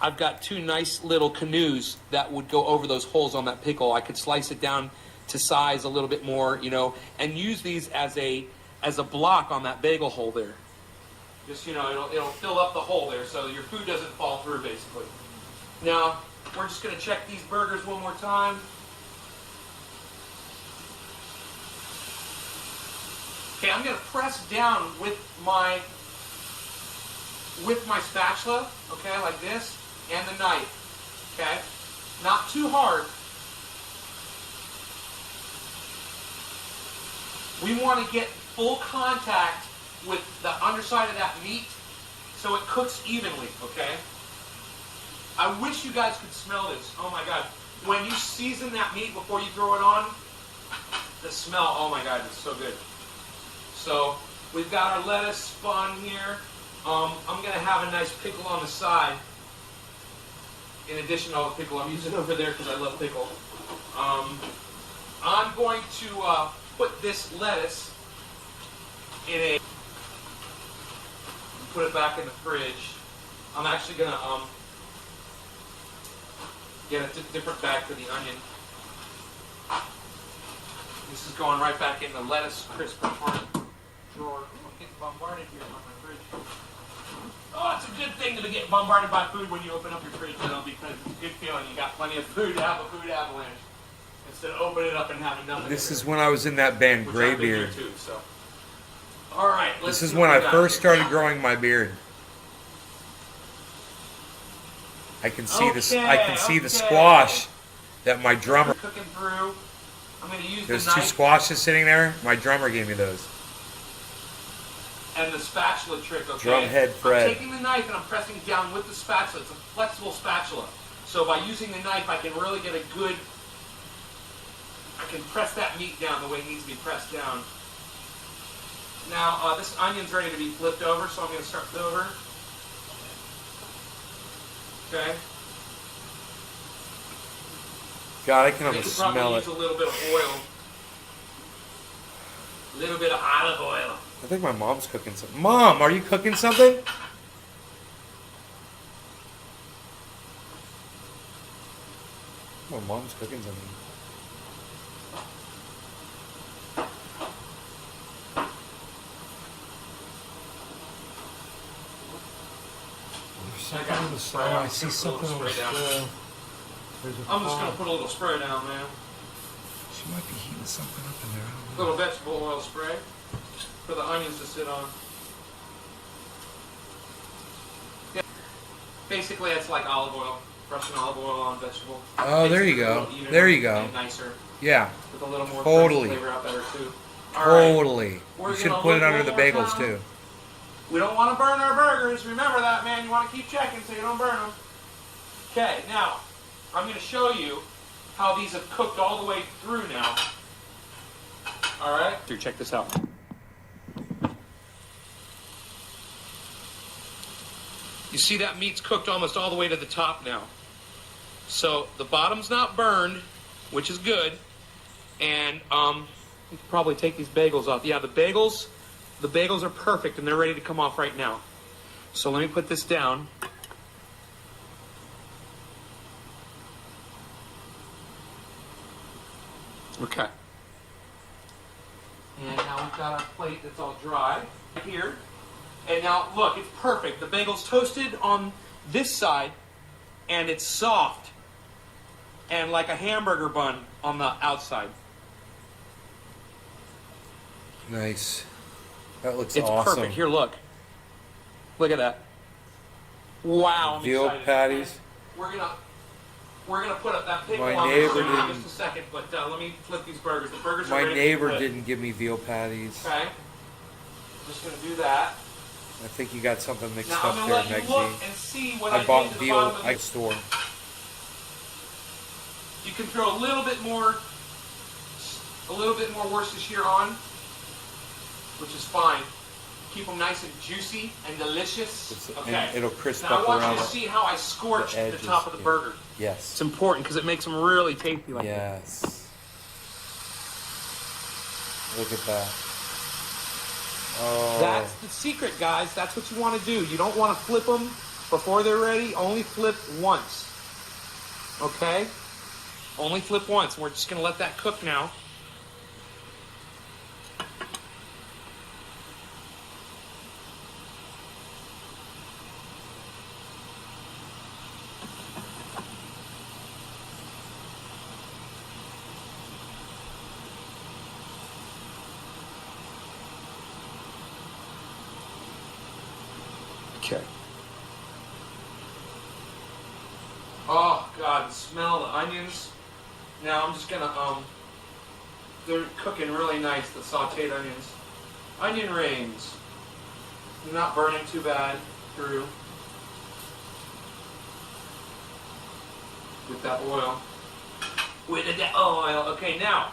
I've got 2 nice little canoes that would go over those holes on that pickle. I could slice it down to size a little bit more, you know, and use these as a block on that bagel hole there. Just, you know, it'll fill up the hole there so your food doesn't fall through, basically. Now, we're just going to check these burgers one more time. Okay, I'm gonna press down with my spatula, okay, like this, and the knife, okay? Not too hard. We want to get full contact with the underside of that meat so it cooks evenly, okay? I wish you guys could smell this. Oh my God. When you season that meat before you throw it on, the smell, oh my God, it's so good. So we've got our lettuce spun here. I'm going to have a nice pickle on the side. In addition to all the pickle I'm using over there because I love pickle. I'm going to put this lettuce in a... Put it back in the fridge. I'm actually going to get a different bag for the onion. This is going right back in the lettuce crisp drawer. I'm getting bombarded here on my fridge. Oh, it's a good thing to get bombarded by food when you open up your fridge, though, because it's a good feeling. You got plenty of food to have a food avalanche instead of opening it up and having nothing. This is when I was in that band, Graybeard. Too, so. All right. This is when I first started growing my beard. I can see this. I can see the squash that my drummer. Cooking through. I'm going to use There's the two knife squashes sitting there. My drummer gave me those. and the spatula trick. Okay. Drumhead Fred. I'm taking the knife and I'm pressing down with the spatula. It's a flexible spatula, so by using the knife, I can really get a good. I can press that meat down the way it needs to be pressed down. Now, this onion's ready to be flipped over, so I'm going to start it over. Okay. God, I can You almost could probably smell use it. a little bit of oil. A little bit of olive oil. I think my mom's cooking something. Mom, are you cooking something? My mom's cooking something. I see something on the stove. I'm just going to put a little spray down, man. She might be heating something up in there. I don't A know. little vegetable oil spray for the onions to sit on. Yeah. Basically, it's like olive oil. Russian olive oil on vegetable. Oh, there you Makes it a go. little evener There you go. and nicer. Yeah, With a little more Totally. flavor out better, too. All right. totally. We're You should gonna put it look under one the more bagels time. too. We don't want to burn our burgers. Remember that, man. You want to keep checking so you don't burn them. Okay, now, I'm going to show you how these have cooked all the way through now. All right? Here, check this out. You see that meat's cooked almost all the way to the top now. So the bottom's not burned, which is good. And you can probably take these bagels off. Yeah, the bagels are perfect and they're ready to come off right now. So let me put this down. Okay. And now we've got our plate that's all dry here. And now look, it's perfect. The bagel's toasted on this side and it's soft and like a hamburger bun on the outside. Nice. That looks It's awesome. perfect. Here, look. Look at that. Wow, I'm Veal excited. patties. We're gonna put up that pickle My on neighbor the in didn't- just a second, but let me flip these burgers. The burgers are My ready to neighbor flip. didn't give me veal patties. Okay. Just gonna do that. I think you got something mixed Now up I'm gonna there, let you look Megsy. and see what I I bought did to the veal bottom of at the... store. You can throw a little bit more Worcestershire on, which is fine. Keep them nice and juicy and delicious. Okay. And it'll crisp Now I up want around you to it. see how I scorched the edges, top of the yeah. burger. It's Yes. important because it makes them really tasty like that. Yes. Look at that. Oh. That's the secret, guys. That's what you want to do. You don't want to flip them before they're ready. Only flip once. Okay? Only flip once. We're just going to let that cook now. Okay. Oh God, the smell of the onions. Now I'm just gonna they're cooking really nice, the sauteed onions. Onion rings. They're not burning too bad through with that oil. With the oil. Okay, now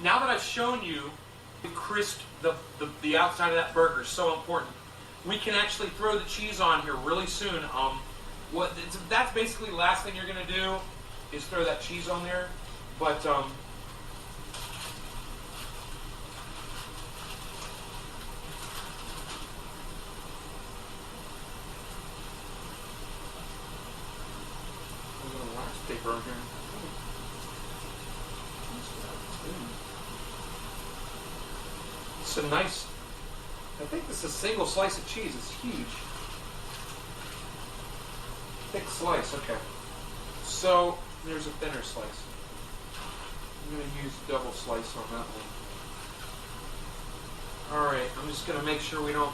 that I've shown you crisp the outside of that burger is so important. We can actually throw the cheese on here really soon. That's basically the last thing you're gonna do is throw that cheese on there. But I'm gonna wax paper on here. It's a nice. I think this is a single slice of cheese. It's huge. Thick slice, okay. So there's a thinner slice. I'm going to use double slice on that one. Alright, I'm just going to make sure we don't...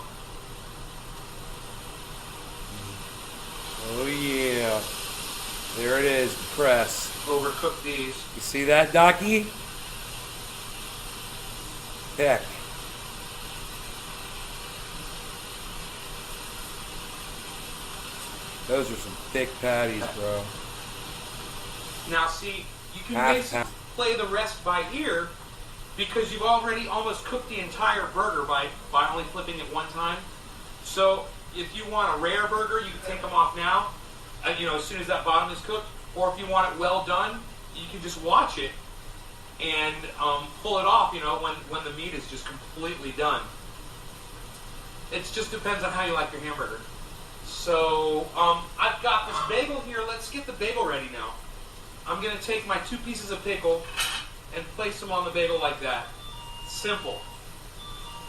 Oh yeah. There it is, the press. overcook these. You see that, Docky? Heck. Those are some thick patties, bro. Now see, you can Half basically pound. play the rest by ear because you've already almost cooked the entire burger by only flipping it one time. So if you want a rare burger, you can take them off now, as soon as that bottom is cooked. Or if you want it well done, you can just watch it and pull it off, when the meat is just completely done. It just depends on how you like your hamburger. So I've got this bagel here. Let's get the bagel ready now. I'm going to take my 2 pieces of pickle and place them on the bagel like that. Simple.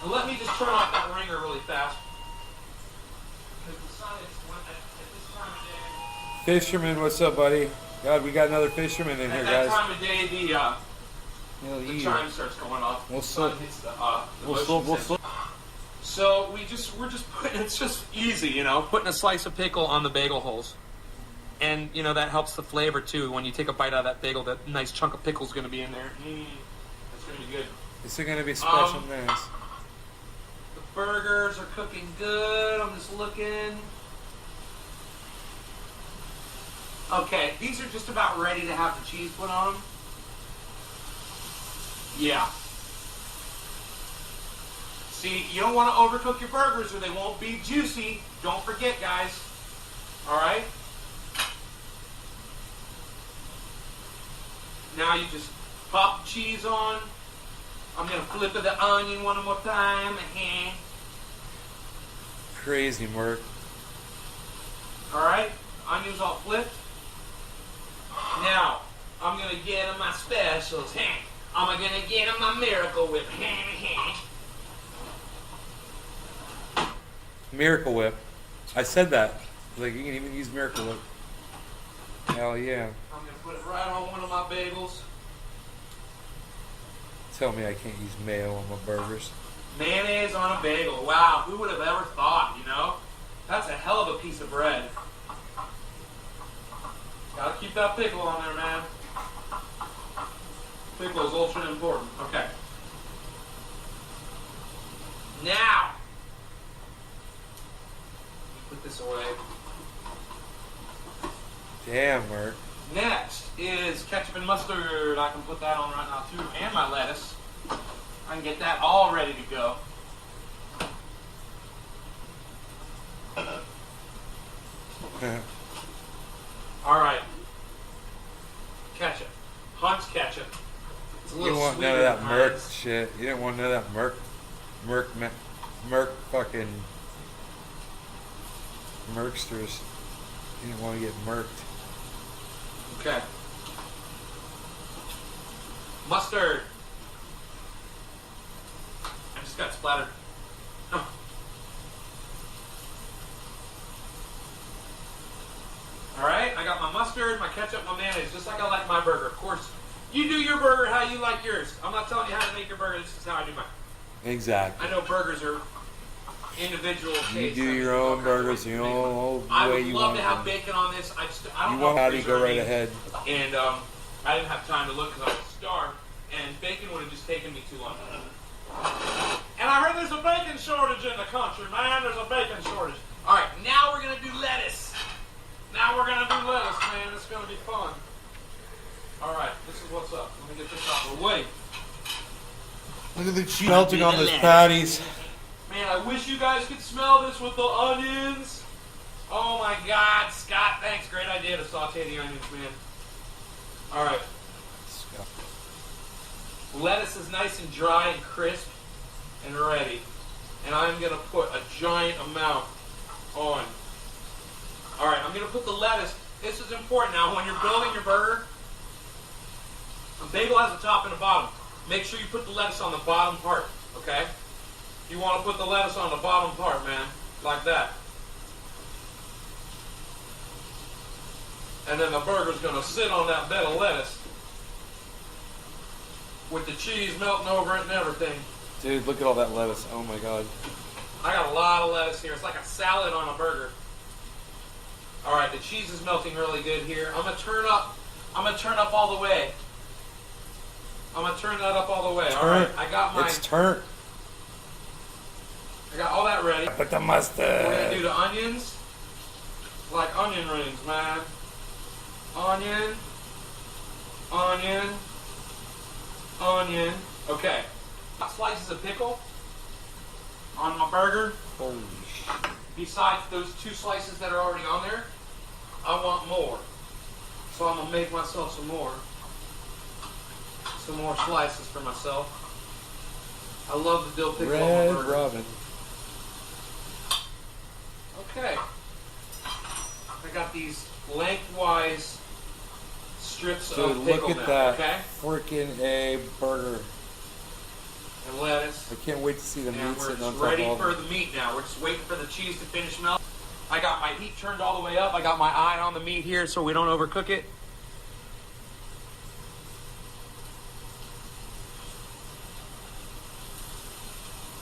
And let me just turn off that ringer really fast. Because the sun is, at this time of day... Fisherman, what's up, buddy? God, we got another fisherman in here, At that guys. time of day, the Hell yeah. chime starts going off. We'll The sun slow- hits the We'll motion slow. sensor. So we're just putting, it's just easy, putting a slice of pickle on the bagel holes. And, that helps the flavor too. When you take a bite out of that bagel, that nice chunk of pickle's going to be in there. That's going to be good. This is going to be special, nice. The burgers are cooking good. I'm just looking. Okay, these are just about ready to have the cheese put on them. Yeah. See, you don't want to overcook your burgers or they won't be juicy. Don't forget, guys. All right? Now you just pop the cheese on. I'm going to flip the onion one more time. Crazy, Merc. All right? Onions all flipped. Now, I'm going to get them my specials. I'm going to get them my Miracle Whip. Miracle Whip. I said that. Like, you can even use Miracle Whip. Hell yeah. I'm going to put it right on one of my bagels. Tell me I can't use mayo on my burgers. Mayonnaise on a bagel. Wow, who would have ever thought, That's a hell of a piece of bread. Gotta keep that pickle on there, man. Pickle is ultra important. Okay. Now, put this away. Damn, Merc. Next is ketchup and mustard. I can put that on right now too, and my lettuce. I can get that all ready to go. All right. Ketchup. Hunt's ketchup. It's a You little want sweeter none of that than Merc Heinz. shit. You didn't want none of that Merc fucking Merksters. You didn't want to get Merked. Okay. Mustard. I just got splattered. Oh. Alright, I got my mustard, my ketchup, my mayonnaise, just like I like my burger. Of course, you do your burger how you like yours. I'm not telling you how to make your burger, this is how I do mine. Exactly. I know burgers are individual You taste. do I mean, your all own kinds of burgers ways to your make them. own I way would you love want to have them. bacon on this. I don't You know want if how there's to go right any- ahead. And I didn't have time to look because I was starved, and bacon would have just taken me too long. And I heard there's a bacon shortage in the country, man. There's a bacon shortage. All right, now we're gonna do lettuce. Now we're gonna do lettuce, man. It's gonna be fun. All right, this is what's up. Let me get this out of the way. Look at the cheese melting on those patties. Man, I wish you guys could smell this with the onions. Oh my God, Scott, thanks. Great idea to saute the onions, man. All right. Lettuce is nice and dry and crisp and ready. And I'm going to put a giant amount on. All right, I'm going to put the lettuce. This is important now. When you're building your burger, a bagel has a top and a bottom. Make sure you put the lettuce on the bottom part, okay? You want to put the lettuce on the bottom part, man, like that. And then the burger's going to sit on that bed of lettuce with the cheese melting over it and everything. Dude, look at all that lettuce. Oh my God. I got a lot of lettuce here. It's like a salad on a burger. All right, the cheese is melting really good here. I'm gonna turn up all the way. I'm gonna turn that up all the way. All right, I got my. It's turnt. I got all that ready. Put the We're mustard. gonna do the onions, like onion rings, man. Onion, onion, onion. Okay. Slices of pickle on my burger. Holy shit. Besides those 2 slices that are already on there, I want more. So I'm gonna make myself some more slices for myself. I love the dill pickle on my Red burger. Robin. Okay. I got these lengthwise strips Dude, of pickle look at now, that okay? freaking A burger. And lettuce. I can't wait to see the And meat we're sitting on just top ready of for all the meat now. We're just waiting for the cheese to finish melting. I got my heat turned all the way up. I got my eye on the meat here so we don't overcook it.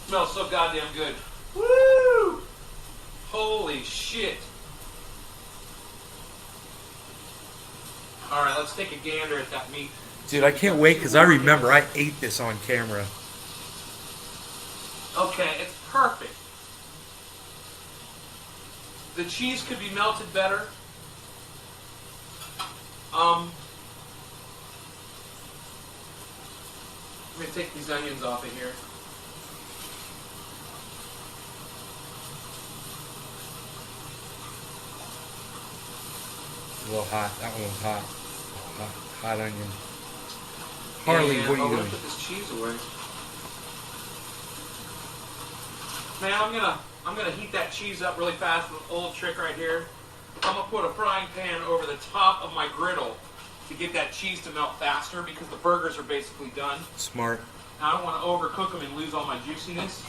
Smells so goddamn good. Woo! Holy shit. All right, let's take a gander at that meat. Dude, I can't wait because I remember I ate this on camera. Okay, it's perfect. The cheese could be melted better. I'm gonna take these onions off of here. A little hot. That one was hot. Hot onion. Harley, And what are you I'm gonna doing? put this cheese away. Man, I'm gonna heat that cheese up really fast with a little trick right here. I'm gonna put a frying pan over the top of my griddle to get that cheese to melt faster because the burgers are basically done. Smart. I don't want to overcook them and lose all my juiciness.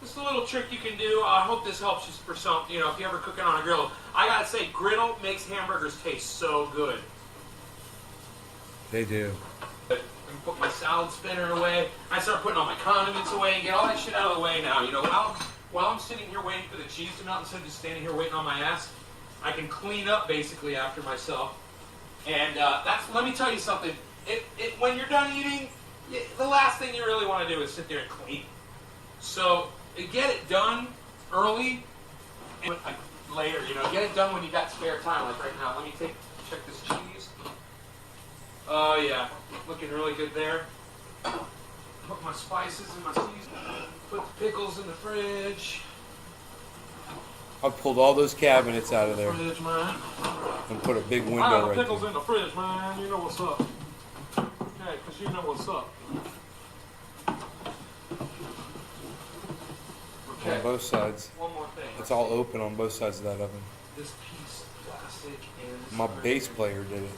Just a little trick you can do. I hope this helps you for some, if you're ever cooking on a grill. I gotta say, griddle makes hamburgers taste so good. They do. I can put my salad spinner away. I start putting all my condiments away and get all that shit out of the way now. While I'm sitting here waiting for the cheese to melt instead of just standing here waiting on my ass, I can clean up basically after myself. And let me tell you something. When you're done eating, the last thing you really want to do is sit there and clean. So get it done early and later. Get it done when you got spare time. Like right now, let me check this cheese. Oh yeah, looking really good there. Put my spices in my cheese. Put the pickles in the fridge. I pulled all those cabinets out of there Fridge, man. and put a big I window got the right pickles there. in the fridge, man. You know what's up. Okay, because you know what's up. Okay. On both sides. One more thing. It's all open on both sides of that oven. This piece of plastic is. My bass player did it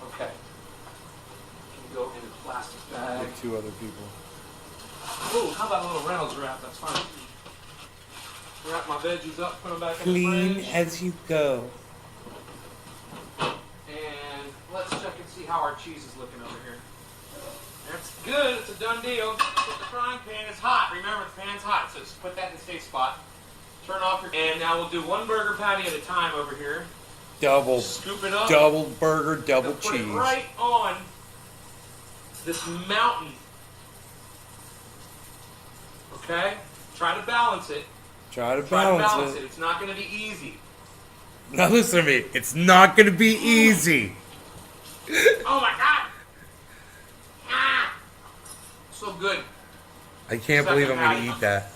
Okay. Can go in a plastic bag. with 2 other people. Ooh, how about a little Reynolds wrap? That's fine. Wrap my veggies up, put them back in Clean the fridge. as you go. And let's check and see how our cheese is looking over here. That's good. It's a done deal. Put the frying pan. It's hot. Remember, the pan's hot, so just put that in the safe spot. Turn off your... And now we'll do one burger patty at a time over here. Double. Scoop it up. Double burger, double Put cheese. it right on this mountain. Okay? Try to balance it. Try to Try to balance balance it. it. It's not going to be easy. Now listen to me. It's not going to be easy. Oh my God! Ah! So good. I can't believe I'm going to eat that.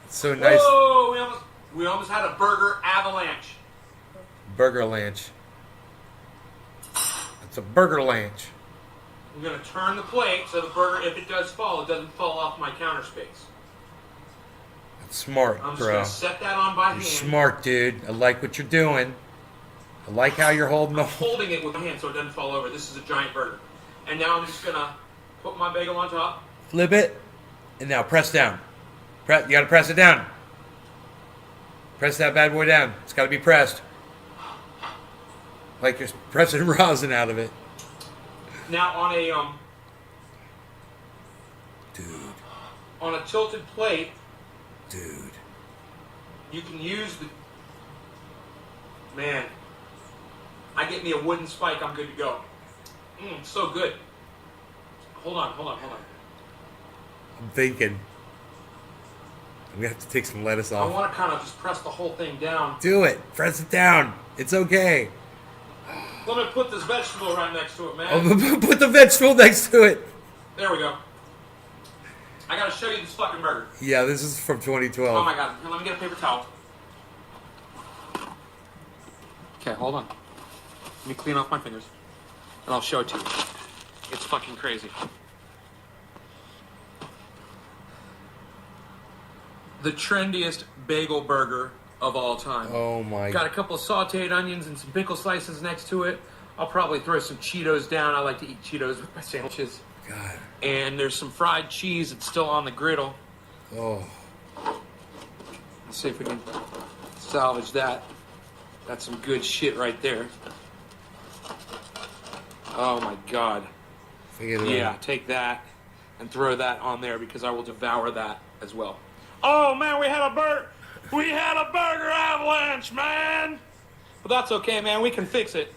It's so nice. Whoa! We almost had a burger avalanche. Burger lanch. It's a burger lanch. I'm going to turn the plate so the burger, if it does fall, it doesn't fall off my counter space. That's smart, I'm just bro. going to set that on by You're hand. smart, dude. I like what you're doing. I like how you're holding the... Holding it with my hand so it doesn't fall over. This is a giant burger. And now I'm just going to put my bagel on top. Flip it. And now press down. You got to press it down. Press that bad boy down. It's got to be pressed. Like you're pressing rosin out of it. Now on a Dude. on a tilted plate, Dude. you can use the... Man, I get me a wooden spike, I'm good to go. So good. Hold on. I'm thinking. I'm going to have to take some lettuce I off. want to kind of just press the whole thing down. Do it. Press it down. It's okay. Let me put this vegetable right next to it, man. Oh, put the vegetable next to it. There we go. I gotta show you this fucking burger. Yeah, this is from 2012. Oh my God. Here, let me get a paper towel. Okay, hold on. Let me clean off my fingers. And I'll show it to you. It's fucking crazy. The trendiest bagel burger of all time. Oh my Got a couple of sauteed onions and some pickle slices next to it. I'll probably throw some Cheetos down. I like to eat Cheetos with my sandwiches. God. And there's some fried cheese that's still on the griddle. Oh. Let's see if we can salvage that. That's some good shit right there. Oh my God. Forget about Yeah, it. take that and throw that on there because I will devour that as well. Oh man, we had a burger avalanche, man. But that's okay, man. We can fix it.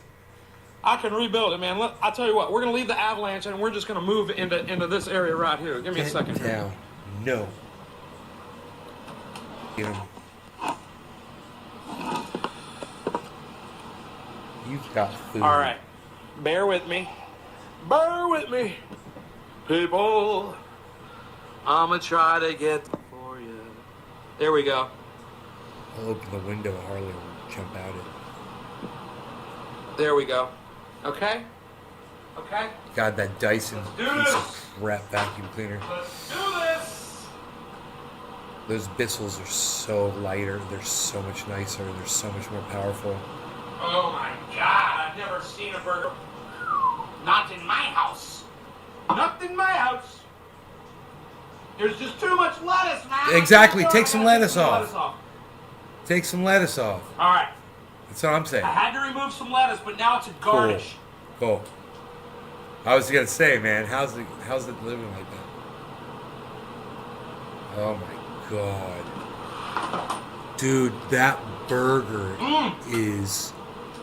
I can rebuild it, man. I'll tell you what. We're gonna leave the avalanche and we're just gonna move into this area right here. Give me a second. Down. No. Get him. You've got food. All right, bear with me. Bear with me, people. I'ma try to get for you. There we go. I'll open the window. Harley will jump out it. There we go. Okay? Okay? God, that Dyson Let's do piece this. of crap vacuum cleaner. Let's do this! Those Bissels are so lighter. They're so much nicer. They're so much more powerful. Oh my God, I've never seen a burger. Not in my house. Not in my house. There's just too much lettuce, man. Exactly. I Take some lettuce off. off. Take some lettuce off. All right. That's what I'm saying. I had to remove some lettuce, but now it's a garnish. Cool. I was gonna say, man, how's it living like that? Oh my God, dude, that burger is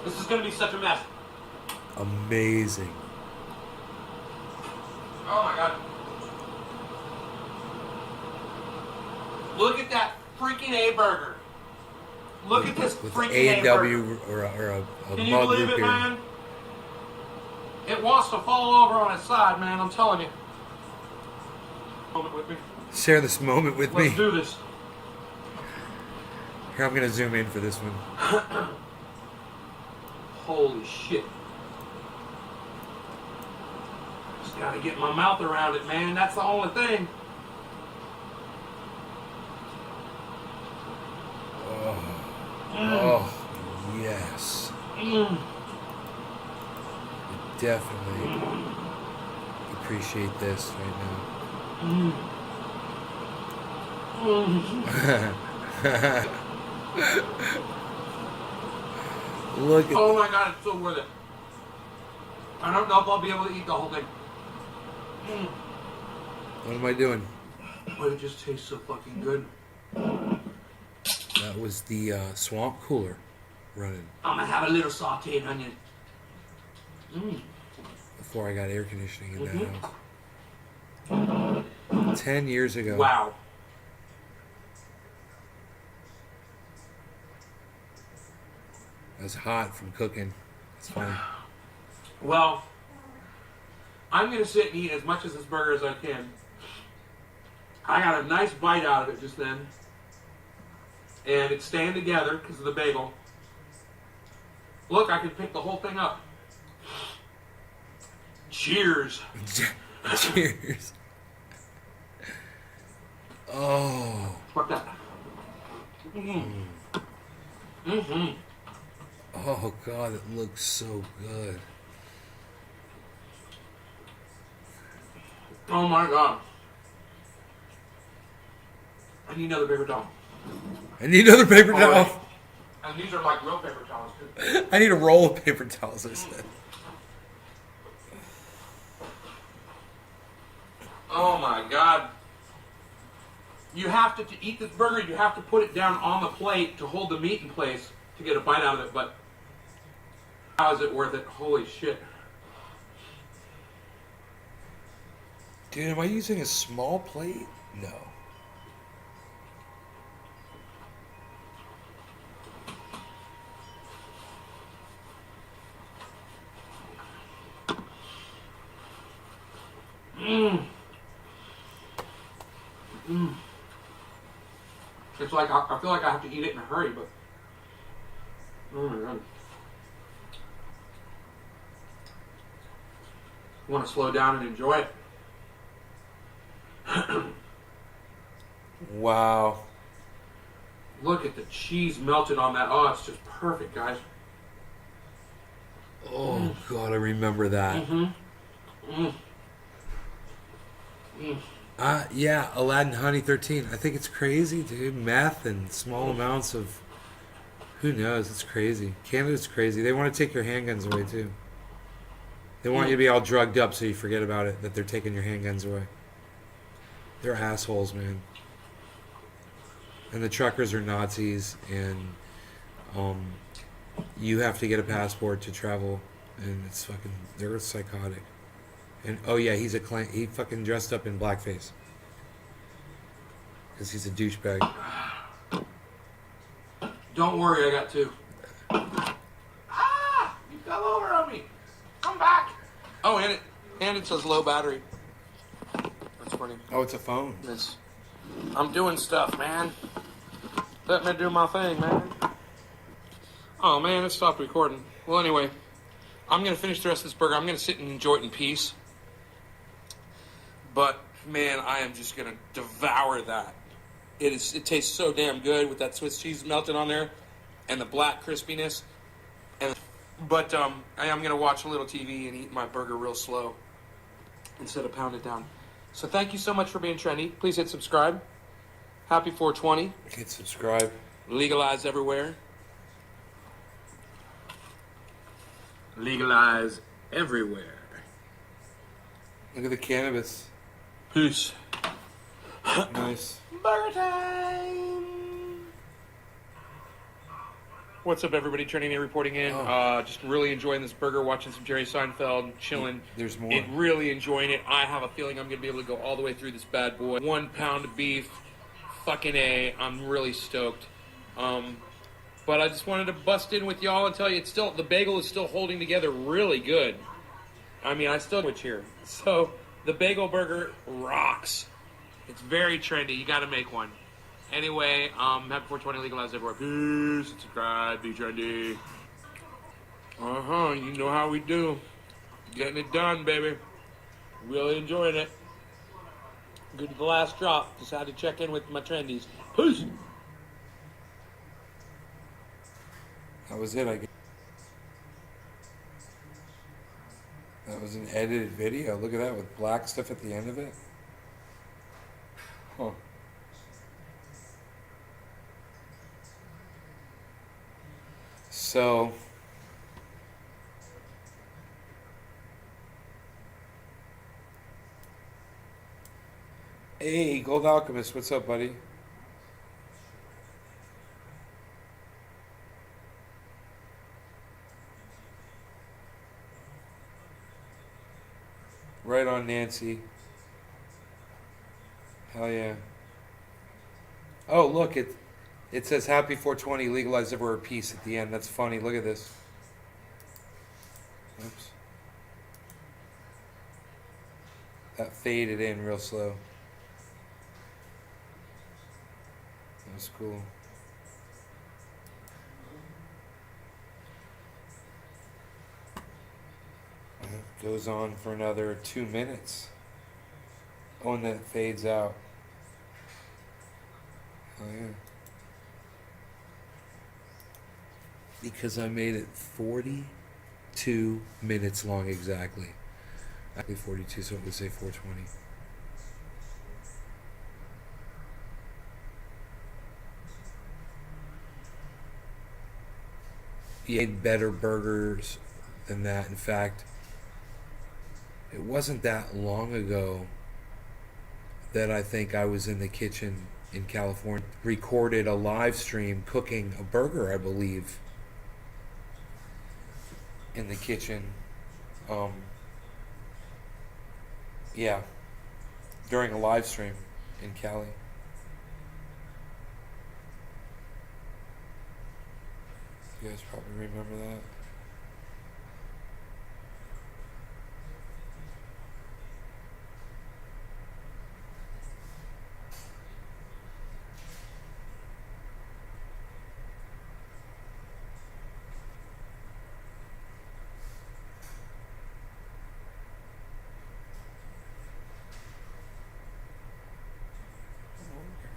This is gonna be such a mess. amazing. Oh my God. Look at that freaking A burger. Look at this With freaking A A and burger. W or a Can you mug believe root it, beer. man? It wants to fall over on its side, man. I'm telling you. Moment with me. Share this moment with Let's me. do this. Here, I'm gonna zoom in for this one. Holy shit. Just gotta get my mouth around it, man. That's the only thing. Oh, yes. Mm. Definitely appreciate this right Mm. now. Look at Oh my God, it's so worth it. I don't know if I'll be able to eat the whole thing. What am I doing? But it just tastes so fucking good. That was the swamp cooler running I'm gonna have a little sauteed onion. before I got air conditioning in that house. 10 years ago. Wow. I was hot from cooking. It's funny. Well, I'm gonna sit and eat as much of this burger as I can. I got a nice bite out of it just then. And it's staying together because of the bagel. Look, I can pick the whole thing up. Cheers. Cheers. Oh. Fuck that. Oh, God, it looks so good. Oh my god. I need another paper towel. I need another paper towel. Alright. And these are like real paper towels too. I need a roll of paper towels, I said. Oh my god. You have to eat this burger, you have to put it down on the plate to hold the meat in place to get a bite out of it, but how is it worth it? Holy shit. Dude, am I using a small plate? No. It's like, I feel like I have to eat it in a hurry, but... Oh my god. I want to slow down and enjoy it. Wow. Look at the cheese melted on that. Oh, it's just perfect, guys. Oh, God, I remember that. Yeah, Aladdin Honey 13. I think it's crazy, dude. Meth and small amounts of... Who knows? It's crazy. Canada's crazy. They want to take your handguns away, too. They want you to be all drugged up so you forget about it, that they're taking your handguns away. They're assholes, man. And the truckers are Nazis, and you have to get a passport to travel, and it's fucking... They're psychotic. And, oh yeah, he fucking dressed up in blackface. Because he's a douchebag. Don't worry, I got two. Ah! You fell over on me. Come back. Oh, and it says low battery. That's funny. Oh, it's a phone. I'm doing stuff, man. Let me do my thing, man. Oh man, it stopped recording. Well, anyway, I'm gonna finish the rest of this burger. I'm gonna sit and enjoy it in peace. But man, I am just gonna devour that. It tastes so damn good with that Swiss cheese melted on there, and the black crispiness. But I am gonna watch a little TV and eat my burger real slow instead of pound it down. So thank you so much for being trendy. Please hit subscribe. Happy 420. Hit subscribe. Legalize everywhere. Legalize everywhere. Look at the cannabis. Peace. Nice. Burger time. What's up, everybody? Turning in, reporting in. Just really enjoying this burger, watching some Jerry Seinfeld, chilling. There's more. Really enjoying it. I have a feeling I'm going to be able to go all the way through this bad boy. 1 pound of beef. Fucking A. I'm really stoked. But I just wanted to bust in with y'all and tell you the bagel is still holding together really good. I mean, I still switch here. So, the bagel burger rocks. It's very trendy. You got to make one. Anyway, happy 420, legalized everywhere. Peace, subscribe, be trendy. You know how we do. Getting it done, baby. Really enjoying it. Good to the last drop. Just had to check in with my trendies. Peace. That was it, I guess. That was an edited video. Look at that with black stuff at the end of it. Huh. So, Hey, Gold Alchemist, what's up, buddy? Right on, Nancy. Hell yeah. Oh, look, it says Happy 420 legalized everywhere peace at the end. That's funny. Look at this. Oops. That faded in real slow. That was cool. It goes on for another 2 minutes. Oh, and then it fades out. Oh, yeah. Because I made it 42 minutes long exactly. Actually 42, so it would say 420. You ate better burgers than that. In fact, it wasn't that long ago that I think I was in the kitchen in California, recorded a live stream cooking a burger, I believe, in the kitchen. Yeah, during a live stream in Cali. You guys probably remember that.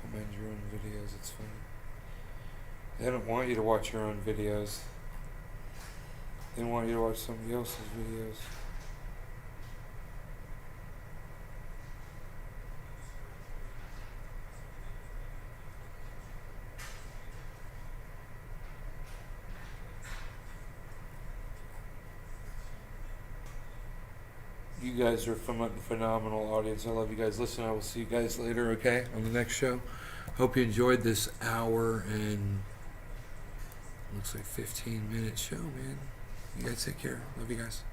Recommend your own videos, it's funny. They don't want you to watch your own videos. They want you to watch somebody else's videos. You guys are from a phenomenal audience. I love you guys. Listen, I will see you guys later, okay, on the next show. Hope you enjoyed this hour and looks like 15-minute show, man. You guys take care. Love you guys.